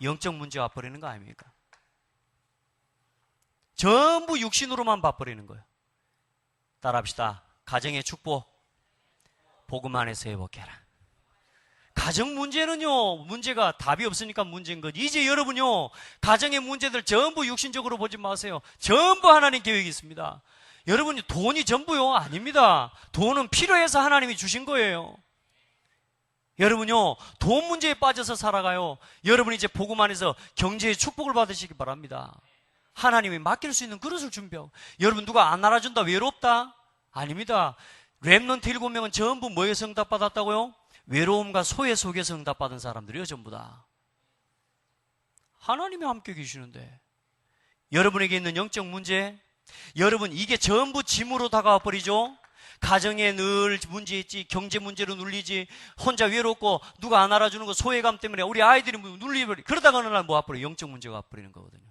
영적 문제가 와버리는 거 아닙니까? 전부 육신으로만 봐버리는 거예요. 따라합시다. 가정의 축복, 복음 안에서 회복해라. 가정 문제는요, 문제가 답이 없으니까 문제인 거지. 이제 여러분요, 가정의 문제들 전부 육신적으로 보지 마세요. 전부 하나님 계획이 있습니다. 여러분이 돈이 전부요? 아닙니다. 돈은 필요해서 하나님이 주신 거예요. 여러분요, 돈 문제에 빠져서 살아가요. 여러분이 이제 복음 안에서 경제의 축복을 받으시기 바랍니다. 하나님이 맡길 수 있는 그릇을 준비하고. 여러분 누가 안 알아준다 외롭다? 아닙니다. 렘넌트 7명은 전부 뭐에서 응답받았다고요? 외로움과 소외 속에서 응답받은 사람들이요, 전부 다. 하나님이 함께 계시는데 여러분에게 있는 영적 문제, 여러분 이게 전부 짐으로 다가와 버리죠. 가정에 늘 문제 있지, 경제 문제로 눌리지, 혼자 외롭고 누가 안 알아주는 거 소외감 때문에 우리 아이들이 눌리버리. 그러다가 어느 날 뭐 와버려? 영적 문제가 와버리는 거거든요.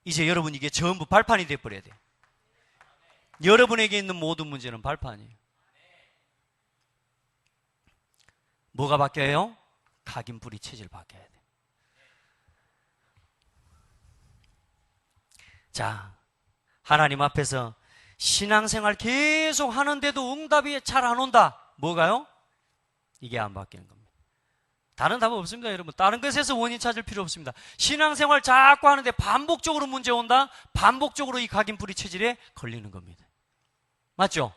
이제 여러분 이게 전부 발판이 돼버려야 돼요. 여러분에게 있는 모든 문제는 발판이에요. 뭐가 바뀌어요? 각인 뿌리 체질 바뀌어야 돼. 자, 하나님 앞에서 신앙생활 계속 하는데도 응답이 잘 안 온다. 뭐가요? 이게 안 바뀌는 겁니다. 다른 답은 없습니다, 여러분. 다른 것에서 원인 찾을 필요 없습니다. 신앙생활 자꾸 하는데 반복적으로 문제 온다? 반복적으로 이 각인뿌리 체질에 걸리는 겁니다. 맞죠?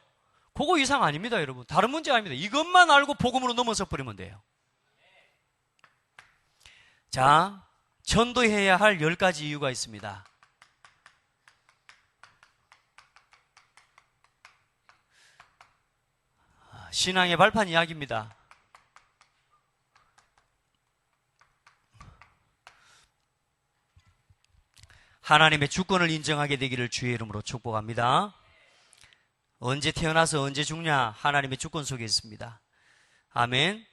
그거 이상 아닙니다, 여러분. 다른 문제 아닙니다. 이것만 알고 복음으로 넘어서 버리면 돼요. 자, 전도해야 할 10가지 이유가 있습니다. 신앙의 발판 이야기입니다. 하나님의 주권을 인정하게 되기를 주의 이름으로 축복합니다. 언제 태어나서 언제 죽냐? 하나님의 주권 속에 있습니다. 아멘.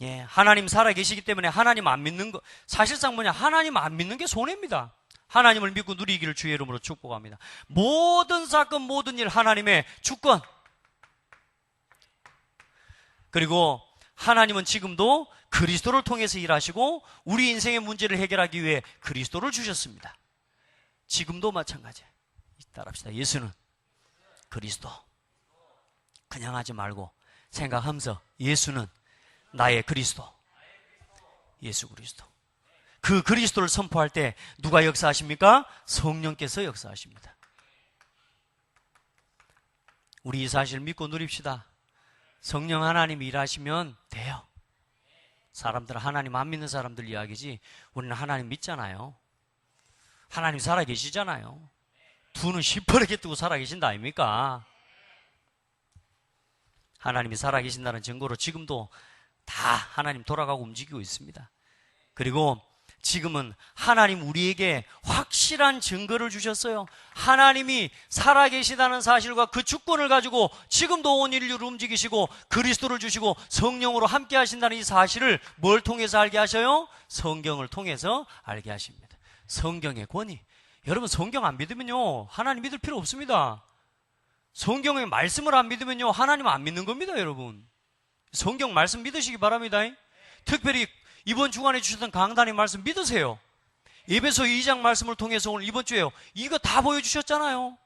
예, 하나님 살아계시기 때문에 하나님 안 믿는 거, 사실상 뭐냐? 하나님 안 믿는 게 손해입니다. 하나님을 믿고 누리기를 주의 이름으로 축복합니다. 모든 사건, 모든 일 하나님의 주권. 그리고 하나님은 지금도 그리스도를 통해서 일하시고 우리 인생의 문제를 해결하기 위해 그리스도를 주셨습니다. 지금도 마찬가지예요. 따라합시다. 예수는 그리스도. 그냥 하지 말고 생각하면서 예수는 나의 그리스도. 예수 그리스도. 그 그리스도를 선포할 때 누가 역사하십니까? 성령께서 역사하십니다. 우리 이 사실을 믿고 누립시다. 성령 하나님이 일하시면 돼요. 사람들은 하나님 안 믿는 사람들 이야기지 우리는 하나님 믿잖아요. 하나님 살아계시잖아요. 두 눈 시퍼렇게 뜨고 살아계신다 아닙니까? 하나님이 살아계신다는 증거로 지금도 다 하나님 돌아가고 움직이고 있습니다. 그리고 지금은 하나님 우리에게 확실한 증거를 주셨어요. 하나님이 살아계시다는 사실과 그 주권을 가지고 지금도 온 인류를 움직이시고 그리스도를 주시고 성령으로 함께 하신다는 이 사실을 뭘 통해서 알게 하셔요? 성경을 통해서 알게 하십니다. 성경의 권위. 여러분 성경 안 믿으면요 하나님 믿을 필요 없습니다. 성경의 말씀을 안 믿으면요 하나님 안 믿는 겁니다. 여러분 성경 말씀 믿으시기 바랍니다. 특별히 이번 주간에 주셨던 강단의 말씀 믿으세요. 에베소 2장 말씀을 통해서 오늘 이번 주에요 이거 다 보여주셨잖아요.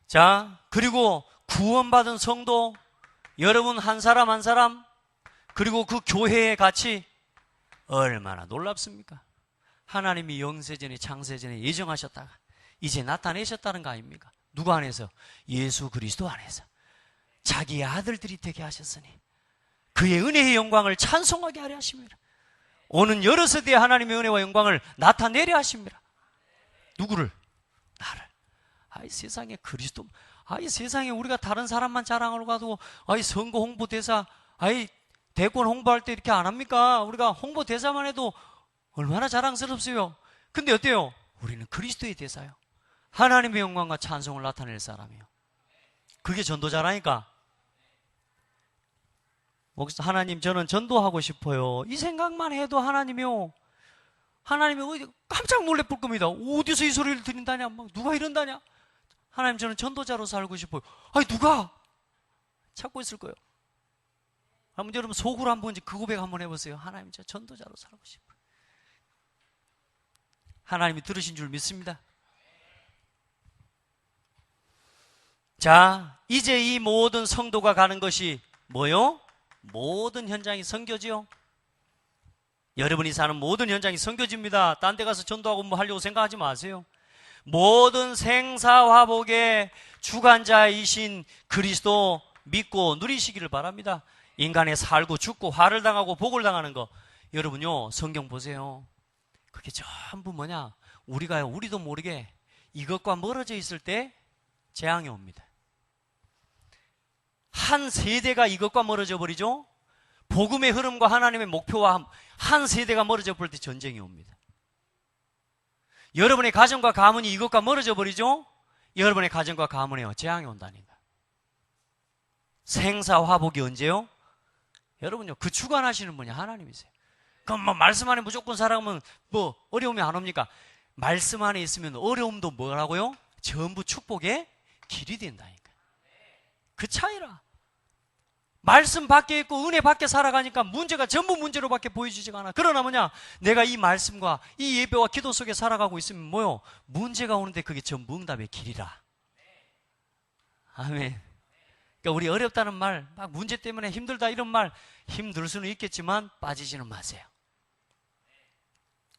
자, 그리고 구원받은 성도 여러분 한 사람 한 사람 그리고 그 교회의 가치 얼마나 놀랍습니까? 하나님이 영세전에 창세전에 예정하셨다가 이제 나타내셨다는 거 아닙니까? 누구 안에서? 예수 그리스도 안에서 자기의 아들들이 되게 하셨으니 그의 은혜의 영광을 찬송하게 하려 하십니다. 오는 여러 세대의 하나님의 은혜와 영광을 나타내려 하십니다. 누구를? 나를. 아이 세상에 그리스도, 아이 세상에 우리가 다른 사람만 자랑하러 가도 아이 선거 홍보대사, 아이 대권 홍보할 때 이렇게 안 합니까? 우리가 홍보대사만 해도 얼마나 자랑스럽어요. 근데 어때요? 우리는 그리스도의 대사요. 하나님의 영광과 찬송을 나타낼 사람이에요. 그게 전도자라니까. 하나님 저는 전도하고 싶어요. 이 생각만 해도 하나님이요. 하나님이 깜짝 놀랄 겁니다. 어디서 이 소리를 들린다냐? 막 누가 이런다냐? 하나님 저는 전도자로 살고 싶어요. 아니 누가? 찾고 있을 거예요. 한번 여러분 속으로 한번 그 고백 한번 해보세요. 하나님 저 전도자로 살고 싶어요. 하나님이 들으신 줄 믿습니다. 자, 이제 이 모든 성도가 가는 것이 뭐요? 모든 현장이 선교지요. 여러분이 사는 모든 현장이 선교지입니다. 딴 데 가서 전도하고 뭐 하려고 생각하지 마세요. 모든 생사화복의 주관자이신 그리스도 믿고 누리시기를 바랍니다. 인간의 살고 죽고 화를 당하고 복을 당하는 거 여러분요 성경 보세요. 그게 전부 뭐냐? 우리도 모르게 이것과 멀어져 있을 때 재앙이 옵니다. 한 세대가 이것과 멀어져 버리죠. 복음의 흐름과 하나님의 목표와 한 세대가 멀어져 버릴 때 전쟁이 옵니다. 여러분의 가정과 가문이 이것과 멀어져 버리죠. 여러분의 가정과 가문에 재앙이 온다니까. 생사화복이 언제요? 여러분요 그 주관하시는 분이 하나님이세요. 그럼 뭐 말씀 안에 무조건 살아가면 뭐 어려움이 안 옵니까? 말씀 안에 있으면 어려움도 뭐라고요? 전부 축복의 길이 된다니까. 그 차이라. 말씀 밖에 있고 은혜 밖에 살아가니까 문제가 전부 문제로밖에 보여지지가 않아. 그러나 뭐냐? 내가 이 말씀과 이 예배와 기도 속에 살아가고 있으면 뭐요? 문제가 오는데 그게 전부 응답의 길이라. 아멘. 그러니까 우리 어렵다는 말, 막 문제 때문에 힘들다 이런 말, 힘들 수는 있겠지만 빠지지는 마세요.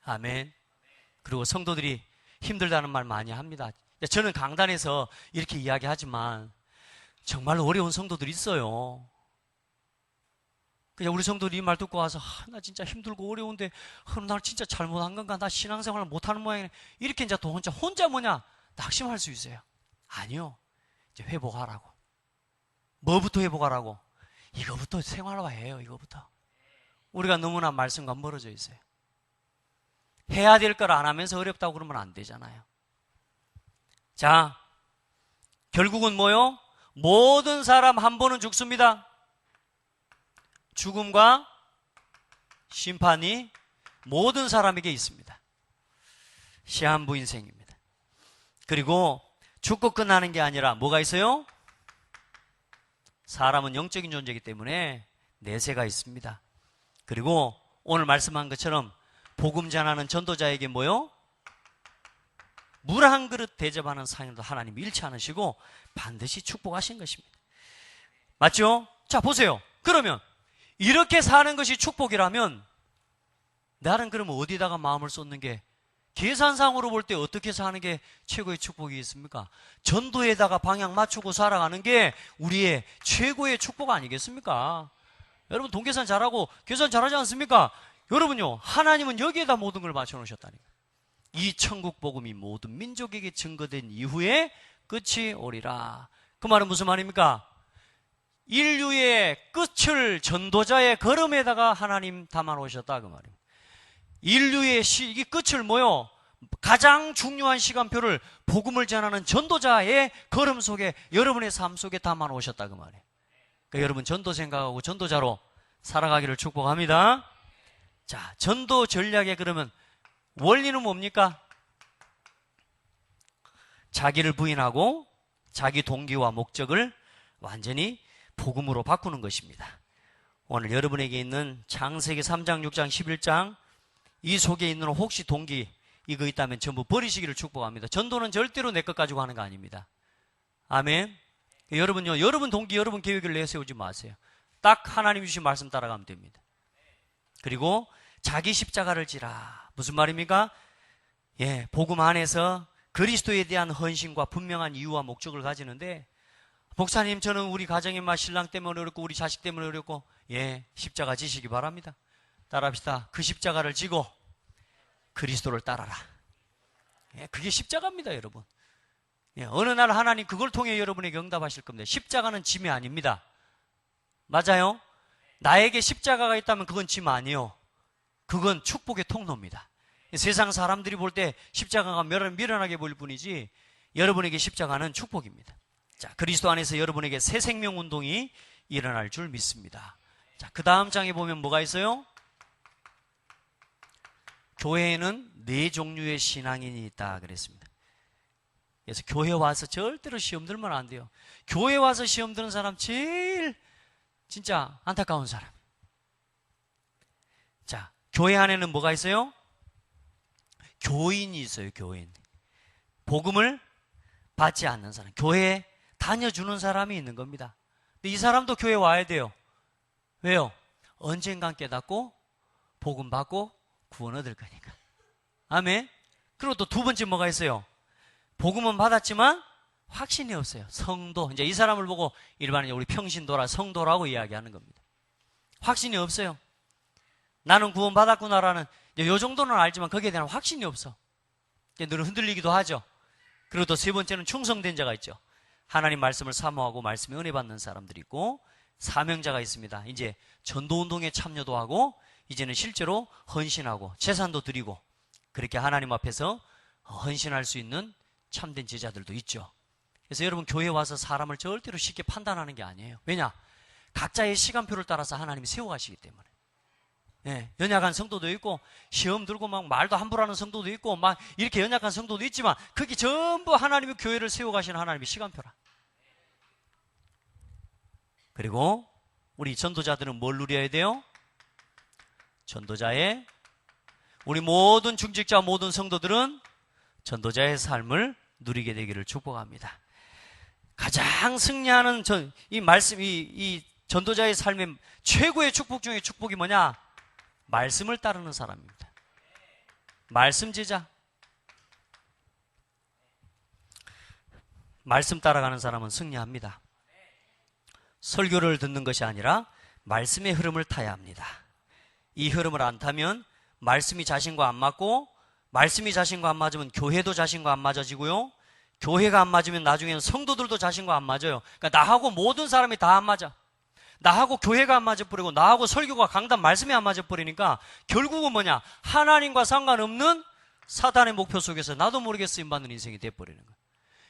아멘. 그리고 성도들이 힘들다는 말 많이 합니다. 저는 강단에서 이렇게 이야기하지만 정말 어려운 성도들이 있어요. 그냥 우리 성도들이 이 말 듣고 와서 나 진짜 힘들고 어려운데 나 진짜 잘못한 건가? 나 신앙생활을 못하는 모양이네. 이렇게 이제 또 혼자 뭐냐? 낙심할 수 있어요. 아니요. 이제 회복하라고. 뭐부터 회복하라고? 이거부터 생활화해요. 이거부터. 우리가 너무나 말씀과 멀어져 있어요. 해야 될 걸 안 하면서 어렵다고 그러면 안 되잖아요. 자, 결국은 뭐요? 모든 사람 한 번은 죽습니다. 죽음과 심판이 모든 사람에게 있습니다. 시한부 인생입니다. 그리고 죽고 끝나는 게 아니라 뭐가 있어요? 사람은 영적인 존재이기 때문에 내세가 있습니다. 그리고 오늘 말씀한 것처럼 복음 전하는 전도자에게 뭐요? 물 한 그릇 대접하는 사역도 하나님 잃지 않으시고 반드시 축복하신 것입니다. 맞죠? 자, 보세요. 그러면 이렇게 사는 것이 축복이라면 나는 그러면 어디다가 마음을 쏟는 게, 계산상으로 볼 때 어떻게 사는 게 최고의 축복이겠습니까? 전도에다가 방향 맞추고 살아가는 게 우리의 최고의 축복 아니겠습니까? 여러분 돈 계산 잘하고 계산 잘하지 않습니까? 여러분요, 하나님은 여기에다 모든 걸 맞춰놓으셨다니까. 이 천국 복음이 모든 민족에게 증거된 이후에 끝이 오리라. 그 말은 무슨 말입니까? 인류의 끝을 전도자의 걸음에다가 하나님 담아놓으셨다 그 말입니다. 인류의 이 끝을 뭐요? 가장 중요한 시간표를 복음을 전하는 전도자의 걸음 속에, 여러분의 삶 속에 담아놓으셨다 그 말이에요. 그러니까 여러분 전도 생각하고 전도자로 살아가기를 축복합니다. 자, 전도 전략에 그러면 원리는 뭡니까? 자기를 부인하고 자기 동기와 목적을 완전히 복음으로 바꾸는 것입니다. 오늘 여러분에게 있는 창세기 3장, 6장, 11장 이 속에 있는 혹시 동기 이거 있다면 전부 버리시기를 축복합니다. 전도는 절대로 내 것 가지고 하는 거 아닙니다. 아멘. 여러분요, 여러분 동기, 여러분 계획을 내세우지 마세요. 딱 하나님 주신 말씀 따라가면 됩니다. 그리고 자기 십자가를 지라. 무슨 말입니까? 예, 복음 안에서 그리스도에 대한 헌신과 분명한 이유와 목적을 가지는데, 목사님 저는 우리 가정의 신랑 때문에 어렵고 우리 자식 때문에 어렵고, 예, 십자가 지시기 바랍니다. 따라합시다. 그 십자가를 지고 그리스도를 따라라. 예, 그게 십자가입니다, 여러분. 예, 어느 날 하나님 그걸 통해 여러분에게 응답하실 겁니다. 십자가는 짐이 아닙니다. 맞아요? 나에게 십자가가 있다면 그건 짐 아니에요. 그건 축복의 통로입니다. 세상 사람들이 볼 때 십자가가 미련하게 보일 뿐이지 여러분에게 십자가는 축복입니다. 자, 그리스도 안에서 여러분에게 새 생명 운동이 일어날 줄 믿습니다. 자, 그 다음 장에 보면 뭐가 있어요? 교회에는 4종류의 신앙인이 있다 그랬습니다. 그래서 교회 와서 절대로 시험 들면 안 돼요. 교회 와서 시험 드는 사람 제일 진짜 안타까운 사람. 자, 교회 안에는 뭐가 있어요? 교인이 있어요, 교인. 복음을 받지 않는 사람. 교회에 다녀주는 사람이 있는 겁니다. 근데 이 사람도 교회 와야 돼요. 왜요? 언젠간 깨닫고 복음 받고 구원 얻을 거니까. 아멘. 그리고 또 두 번째 뭐가 있어요? 복음은 받았지만 확신이 없어요. 성도. 이제 이 사람을 보고 일반적으로 우리 평신도라 성도라고 이야기하는 겁니다. 확신이 없어요. 나는 구원 받았구나라는 요 정도는 알지만 거기에 대한 확신이 없어. 늘 흔들리기도 하죠. 그리고 또 세 번째는 충성된 자가 있죠. 하나님 말씀을 사모하고 말씀에 은혜 받는 사람들이 있고, 사명자가 있습니다. 이제 전도운동에 참여도 하고 이제는 실제로 헌신하고 재산도 드리고 그렇게 하나님 앞에서 헌신할 수 있는 참된 제자들도 있죠. 그래서 여러분 교회 와서 사람을 절대로 쉽게 판단하는 게 아니에요. 왜냐? 각자의 시간표를 따라서 하나님이 세워가시기 때문에. 예, 연약한 성도도 있고 시험 들고 막 말도 함부로 하는 성도도 있고 막 이렇게 연약한 성도도 있지만 그게 전부 하나님의 교회를 세워가시는 하나님의 시간표라. 그리고 우리 전도자들은 뭘 누려야 돼요? 전도자의, 우리 모든 중직자, 모든 성도들은 전도자의 삶을 누리게 되기를 축복합니다. 가장 승리하는 이 말씀, 이 전도자의 삶의 최고의 축복 중에 축복이 뭐냐? 말씀을 따르는 사람입니다. 말씀 제자. 말씀 따라가는 사람은 승리합니다. 설교를 듣는 것이 아니라 말씀의 흐름을 타야 합니다. 이 흐름을 안 타면 말씀이 자신과 안 맞고, 말씀이 자신과 안 맞으면 교회도 자신과 안 맞아지고요, 교회가 안 맞으면 나중에는 성도들도 자신과 안 맞아요. 그러니까 나하고 모든 사람이 다 안 맞아. 나하고 교회가 안 맞아버리고, 나하고 설교가, 강단, 말씀이 안 맞아버리니까 결국은 뭐냐? 하나님과 상관없는 사단의 목표 속에서 나도 모르게 쓰임받는 인생이 돼버리는 거예요.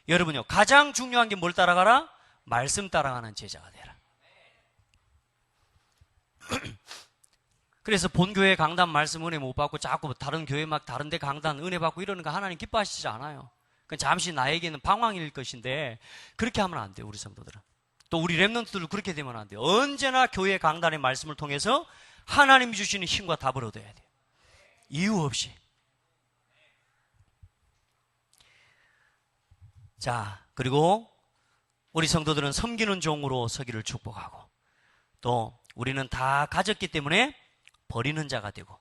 여러분요, 가장 중요한 게 뭘 따라가라? 말씀 따라가는 제자가 되라. 그래서 본교회 강단 말씀 은혜 못 받고 자꾸 다른 교회 막 다른 데 강단 은혜 받고 이러는 거 하나님 기뻐하시지 않아요. 그건 잠시 나에게는 방황일 것인데 그렇게 하면 안 돼요. 우리 성도들은. 또 우리 렘넌트들도 그렇게 되면 안 돼요. 언제나 교회 강단의 말씀을 통해서 하나님이 주시는 힘과 답을 얻어야 돼요. 이유 없이. 자, 그리고 우리 성도들은 섬기는 종으로 서기를 축복하고, 또 우리는 다 가졌기 때문에 버리는 자가 되고,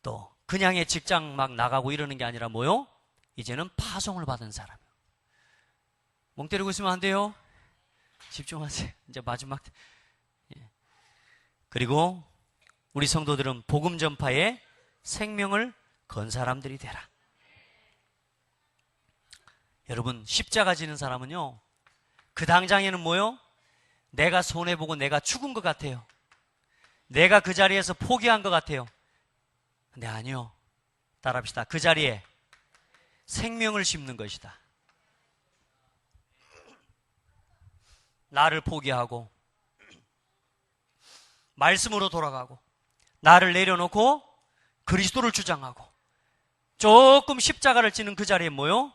또 그냥의 직장 막 나가고 이러는 게 아니라 뭐요? 이제는 파송을 받은 사람. 멍 때리고 있으면 안 돼요. 집중하세요. 이제 마지막. 그리고 우리 성도들은 복음 전파에 생명을 건 사람들이 되라. 여러분, 십자가 지는 사람은요, 그 당장에는 뭐요? 내가 손해보고 내가 죽은 것 같아요. 내가 그 자리에서 포기한 것 같아요. 근데 아니요. 따라합시다. 그 자리에 생명을 심는 것이다. 나를 포기하고 말씀으로 돌아가고 나를 내려놓고 그리스도를 주장하고 조금 십자가를 지는 그 자리에 뭐요?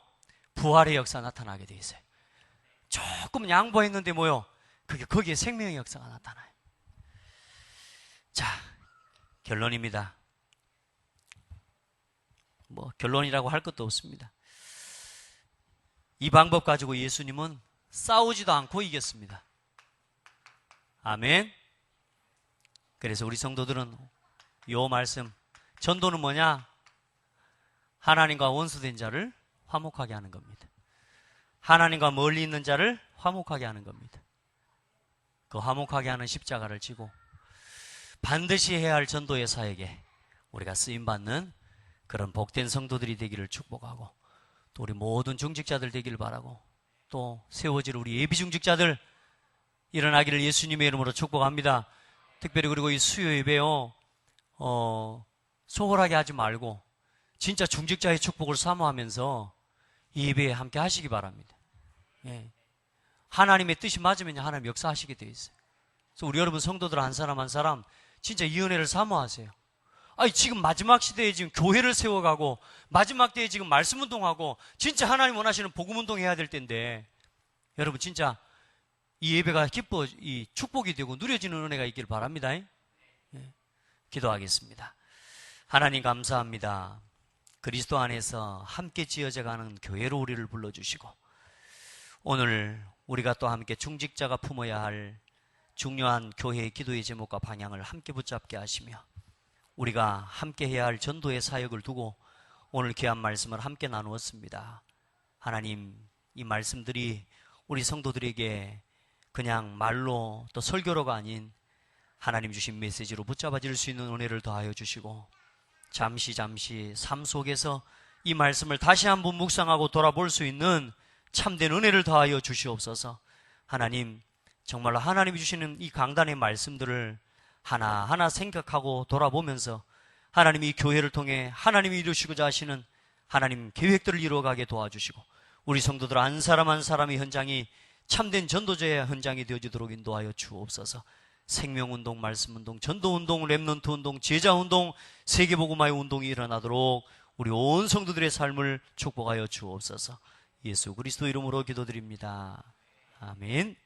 부활의 역사 나타나게 돼 있어요. 조금 양보했는데 뭐요? 거기에 생명의 역사가 나타나요. 자, 결론입니다. 뭐 결론이라고 할 것도 없습니다. 이 방법 가지고 예수님은 싸우지도 않고 이겼습니다. 아멘. 그래서 우리 성도들은 요 말씀, 전도는 뭐냐? 하나님과 원수된 자를 화목하게 하는 겁니다. 하나님과 멀리 있는 자를 화목하게 하는 겁니다. 그 화목하게 하는 십자가를 지고 반드시 해야 할 전도의 사역에 우리가 쓰임받는 그런 복된 성도들이 되기를 축복하고, 또 우리 모든 중직자들 되기를 바라고, 또 세워질 우리 예비 중직자들 일어나기를 예수님의 이름으로 축복합니다. 특별히 그리고 이 수요 예배요, 소홀하게 하지 말고 진짜 중직자의 축복을 사모하면서 이 예배에 함께 하시기 바랍니다. 예. 하나님의 뜻이 맞으면 하나님 역사하시게 돼 있어요. 그래서 우리 여러분 성도들 한 사람 한 사람 진짜 이 은혜를 사모하세요. 아니, 지금 마지막 시대에 지금 교회를 세워가고 마지막 때에 지금 말씀 운동하고 진짜 하나님 원하시는 복음 운동 해야 될 텐데, 여러분 진짜 이 예배가 이 축복이 되고 누려지는 은혜가 있기를 바랍니다. 예. 기도하겠습니다. 하나님 감사합니다. 그리스도 안에서 함께 지어져가는 교회로 우리를 불러주시고, 오늘 우리가 또 함께 중직자가 품어야 할 중요한 교회의 기도의 제목과 방향을 함께 붙잡게 하시며, 우리가 함께 해야 할 전도의 사역을 두고 오늘 귀한 말씀을 함께 나누었습니다. 하나님, 이 말씀들이 우리 성도들에게 그냥 말로 또 설교로가 아닌 하나님 주신 메시지로 붙잡아질 수 있는 은혜를 더하여 주시고, 잠시 삶 속에서 이 말씀을 다시 한번 묵상하고 돌아볼 수 있는 참된 은혜를 더하여 주시옵소서. 하나님, 정말로 하나님이 주시는 이 강단의 말씀들을 하나하나 생각하고 돌아보면서 하나님이 교회를 통해 하나님이 이루시고자 하시는 하나님 계획들을 이루어가게 도와주시고, 우리 성도들 한 사람 한 사람의 현장이 참된 전도자의 현장이 되어지도록 인도하여 주옵소서. 생명운동, 말씀운동, 전도운동, 렘넌트 운동, 제자운동, 세계복음화의 운동이 일어나도록 우리 온 성도들의 삶을 축복하여 주옵소서. 예수 그리스도 이름으로 기도드립니다. 아멘.